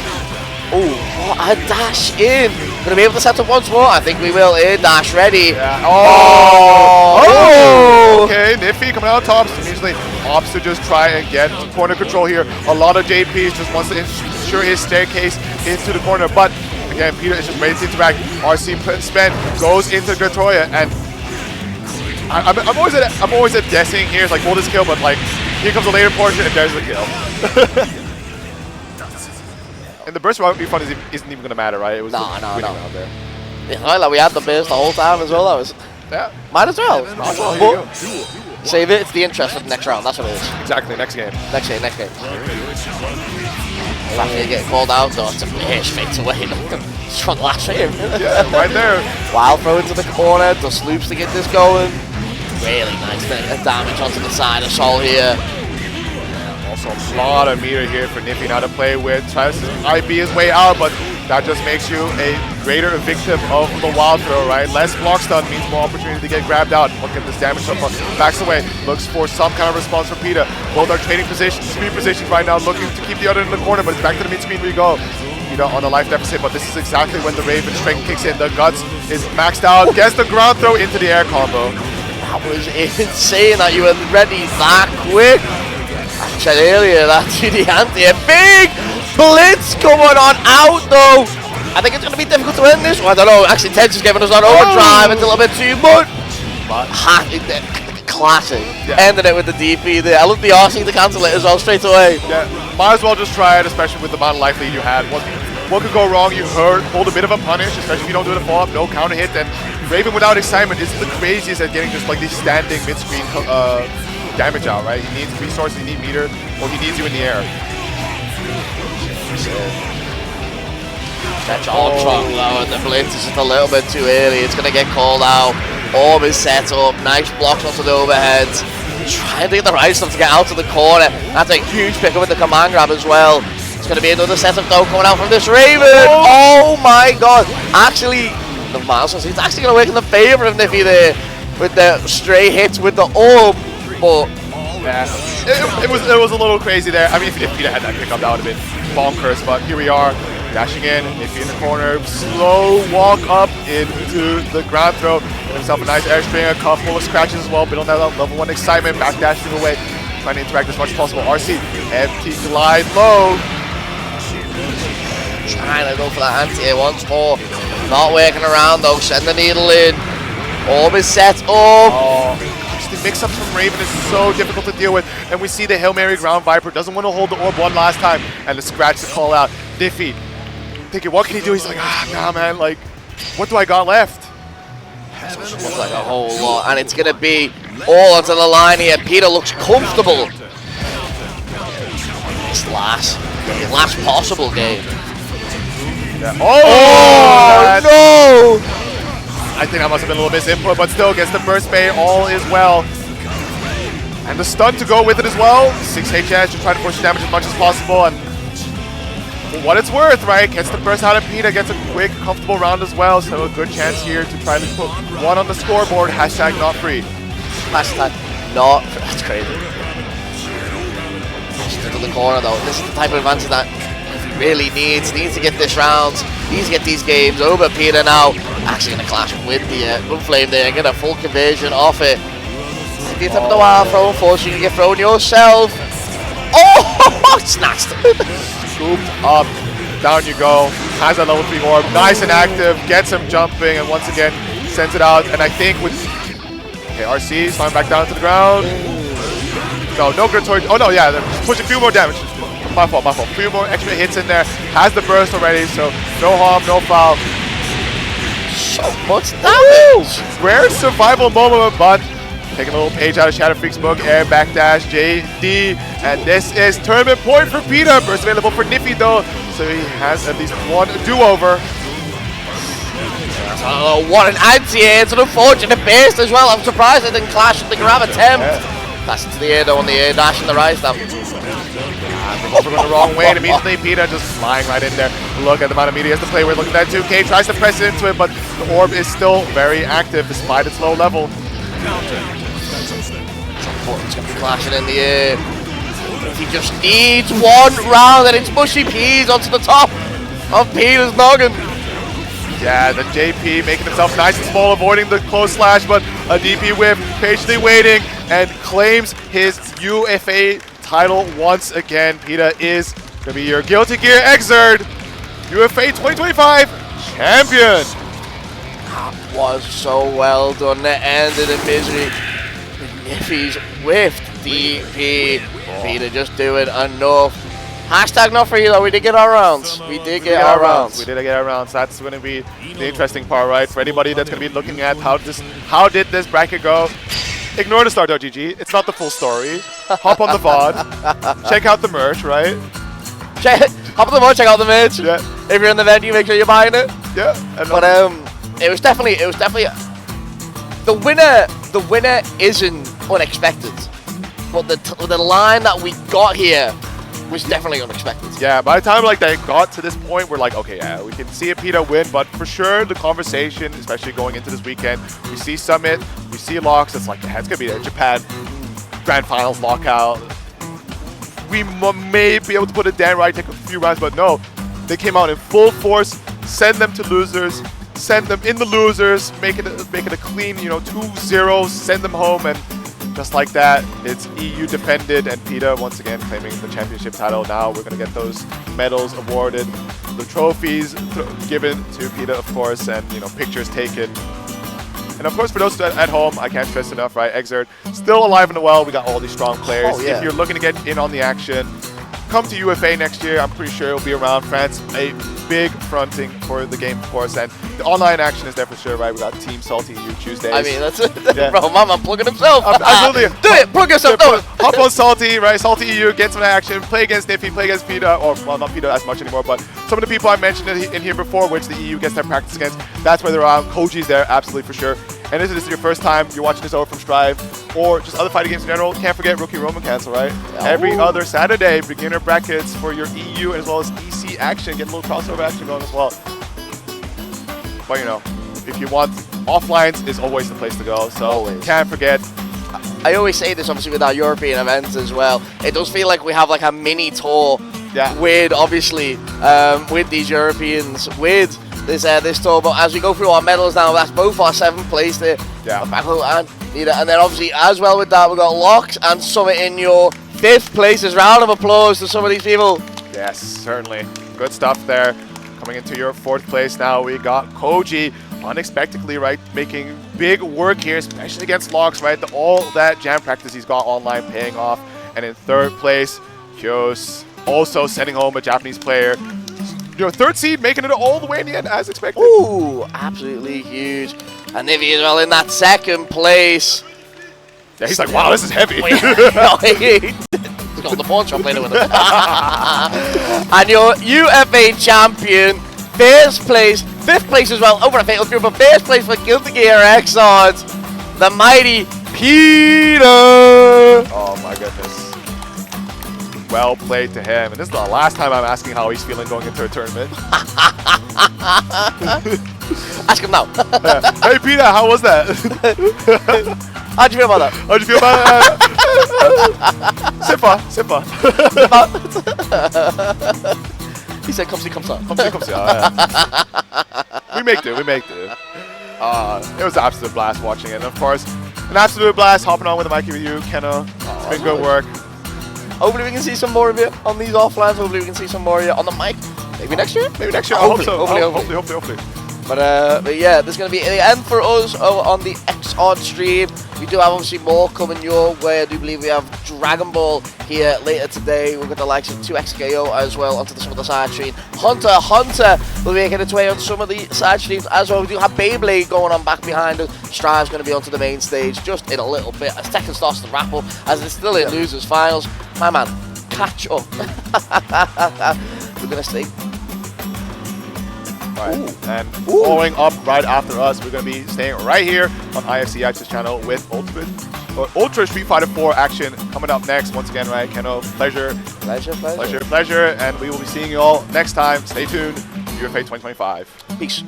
Oh, what a dash in. Gonna be able to set up once more? I think we will. In dash ready. Yeah. Oh! Okay, Niffy coming out on top. So usually opts to just try and get corner control here. A lot of JPs just wants to ensure his staircase into the corner. But again, Peter is just ready to interact. RC spend goes into Gratoya, and I'm always at guessing here. It's like, will this kill? But like, here comes a later portion, and there's the kill. And the burst route refund isn't even going to matter, right? It was no. Out there. Yeah, like we had the burst the whole time as well. That was might as well. Save it. It's the interest of the next round. That's what it is. Exactly. Next game. Next game. After getting called out, though, it's a bitch straight away. It's from last game. Yeah, right there. Wild throw into the corner. Does loops to get this going. Really nice damage onto the side of Sol here. Also a lot of meter here for Niffy now to play with. Tries to IB his way out, but that just makes you a greater victim of the wild throw, right? Less block stun means more opportunity to get grabbed out. Look at this damage so far. Backs away, looks for some kind of response from Peter. Both are trading positions, screen positions right now, looking to keep the other in the corner, but it's back to the mid-screen we go. Peter on a life deficit, but this is exactly when the Raven strength kicks in. The guts is maxed out, gets the ground throw into the air combo. That was insane that you were ready that quick. I said earlier that to the anti, a big blitz going on out though. I think it's going to be difficult to end this one. I don't know, actually Tense is giving us that overdrive. It's a little bit too much. But classic. Yeah. Ended it with the DP there. I love the RC to cancel it as well straight away. Yeah. might as well just try it, especially with the amount of life lead you had. What could go wrong? You hold a bit of a punish, especially if you don't do the follow-up, no counter hit, and Raven without excitement is the craziest at getting just like these standing mid-screen damage out, right? He needs resources, he needs meter, or he needs you in the air. That's all truck low, and the blitz is just a little bit too early. It's going to get called out. Orb is set up. Nice blocks onto the overheads. Trying to get the right stuff to get out to the corner. That's a huge pickup with the command grab as well. It's going to be another setup though coming out from this Raven. Oh my god. Actually, the milestones, it's actually going to work in the favor of Niffy there with the stray hits with the orb. But yeah, it was a little crazy there. I mean, if Peter had that pickup, that would have been bonkers. But here we are, dashing in, Niffy in the corner, slow walk up into the ground throw. Get himself a nice airstring, a cuff full of scratches as well. But on that level 1 excitement, back dashing away, trying to interact as much as possible. RC, empty glide low. Trying to go for that anti-air once more. Not working around though, send the needle in. Orb is set up. Oh, gosh, the mix-ups from Raven is so difficult to deal with. And we see the Hail Mary ground Viper doesn't want to hold the orb one last time. And the scratch to call out. Niffy thinking, what can he do? He's like, nah, man, like, what do I got left? Looks like a whole lot, and it's going to be all onto the line here. Peter looks comfortable. It's last possible game. Yeah. Oh no! I think that must have been a little bit input, but still gets the burst bait. All is well. And the stun to go with it as well. 6 HS to try to push damage as much as possible. And for what it's worth, right? Gets the burst out of Peter, gets a quick, comfortable round as well. So a good chance here to try to put one on the scoreboard. Hashtag not free. Hashtag not free. That's crazy. Just into the corner though. This is the type of advantage that he really needs. Needs to get this round. Needs to get these games over. Peter now actually going to clash with the Gunflame there. Get a full conversion off it. If you attempt the wild throw, unfortunately, you get thrown yourself. Oh, snatched. Scooped up. Down you go. Has that level 3 orb. Nice and active. Gets him jumping. And once again, sends it out. And I think with... Okay, RC sliding back down to the ground. No Grit Torch. Oh, no, yeah. They're pushing a few more damage. My fault. A few more extra hits in there. Has the burst already. So no harm, no foul. So much damage. Rare survival moment, but taking a little page out of Shadow Freak's book. Air backdash JD, and this is tournament point for Peter. Burst available for Niffy though, so he has at least one do-over. Oh, what an anti-air! It's an unfortunate burst as well. I'm surprised it didn't clash with the grab attempt. That's to the air though on the air dash and the rise down. We're going the wrong way, and immediately Peter just flying right in there. Look at the amount of meter he has to play with. Look at that 2K, tries to press into it, but the orb is still very active despite its low level. It's going to be flashing in the air. He just needs one round, and it's mushy peas onto the top of Peter's noggin. Yeah, the JP making himself nice and small, avoiding the close slash, but a DP whip, patiently waiting, and claims his UFA title once again. Peter is going to be your Guilty Gear Exerd UFA2025 champion. That was so well done. It ended in misery. Niffy's whiffed DP. Peter just doing enough. Hashtag not free though. We did get our rounds. We did get our rounds. We did get our rounds. That's going to be the interesting part, right? For anybody that's going to be looking at how did this bracket go. Ignore the start.gg. It's not the full story. Hop on the VOD. Check out the merch, right? Hop on the VOD, check out the merch. Yeah. If you're in the venue, make sure you're buying it. Yeah. But it was definitely the winner isn't unexpected. But the line that we got here was definitely unexpected. Yeah, by the time like they got to this point, we're like, okay, yeah, we can see a Peter win, but for sure the conversation, especially going into this weekend, we see Summit, we see Locks, it's like, yeah, it's gonna be a Japan Grand Finals lockout. We may be able to put it down right, take a few rounds, but no, they came out in full force, send them to losers, send them in the losers, make it a clean, 2-0, send them home, and just like that, it's EU defended, and Peter once again claiming the championship title. Now we're going to get those medals awarded, the trophies given to Peter, of course, and pictures taken. And of course, for those at home, I can't stress enough, right? Exerd still alive and well. We got all these strong players. Oh, yeah. If you're looking to get in on the action, come to UFA next year. I'm pretty sure it'll be around France. A big fronting for the game, of course, and the online action is there for sure, right? We got Team Salty EU Tuesdays. I mean, that's bro, Mama plugging himself. Absolutely. Do it, plug yourself. Hop on Salty, right? Salty EU, get some action, play against Niffy, play against PETA, or well, not PETA as much anymore, but some of the people I mentioned in here before, which the EU gets their practice against. That's where they're on. Koji's there, absolutely for sure. And if this is your first time, you're watching this over from Strive, or just other fighting games in general, can't forget Rookie Roman Cancel, right? Every other Saturday, beginner brackets for your EU as well as EC action, get a little crossover action going as well. But you know, if you want, offlines is always the place to go, so can't forget. I always say this, obviously, with our European events as well. It does feel like we have like a mini tour with, obviously, with these Europeans, with this tour. But as we go through our medals now, that's both our 7th place there. And then obviously as well with that, we've got Locks and Summit in your 5th places. Round of applause to some of these people. Yes, certainly. Good stuff there. Coming into your 4th place now, we got Koji, unexpectedly, right, making big work here, especially against Locks, right? All that jam practice he's got online paying off. And in 3rd place, Kyos, also sending home a Japanese player. Your 3rd seed, making it all the way in the end, as expected. Ooh, absolutely huge. And Niffy as well in that 2nd place. Yeah, he's like, wow, this is heavy. He's got the pawn shop later with him. And your UFA champion, 1st place, 5th place as well, over a Fatal Group, but 1st place for Guilty Gear X Odds, the mighty PETA. Oh my goodness. Well played to him. And this is the last time I'm asking how he's feeling going into a tournament. Ask him now. Hey, PETA, how was that? How'd you feel about that? How'd you feel about it? Sippa. He said, come see, come see. Come see. We make do. It was an absolute blast watching it. And of course, an absolute blast hopping on with the mic with you, Kenno. It's been good work. Hopefully we can see some more of you on these offlines. Hopefully we can see some more of you on the mic. Maybe next year? Maybe next year. I hope so. Hopefully. But yeah, this is going to be the end for us on the X-Odd stream. We do have obviously more coming your way. I do believe we have Dragon Ball here later today. We've got the likes of 2XKO as well onto some of the side stream. Hunter will be making its way on some of the side streams as well. We do have Beyblade going on back behind us. Strive's going to be onto the main stage just in a little bit as Tekken starts to wrap up as it's still in losers finals. My man, catch up. We're going to stay. Right. And following up right after us, we're going to be staying right here on IFCX's channel with Ultra Street Fighter 4 action coming up next. Once again, right, Kenno, pleasure. And we will be seeing you all next time. Stay tuned. UFA 2025. Peace.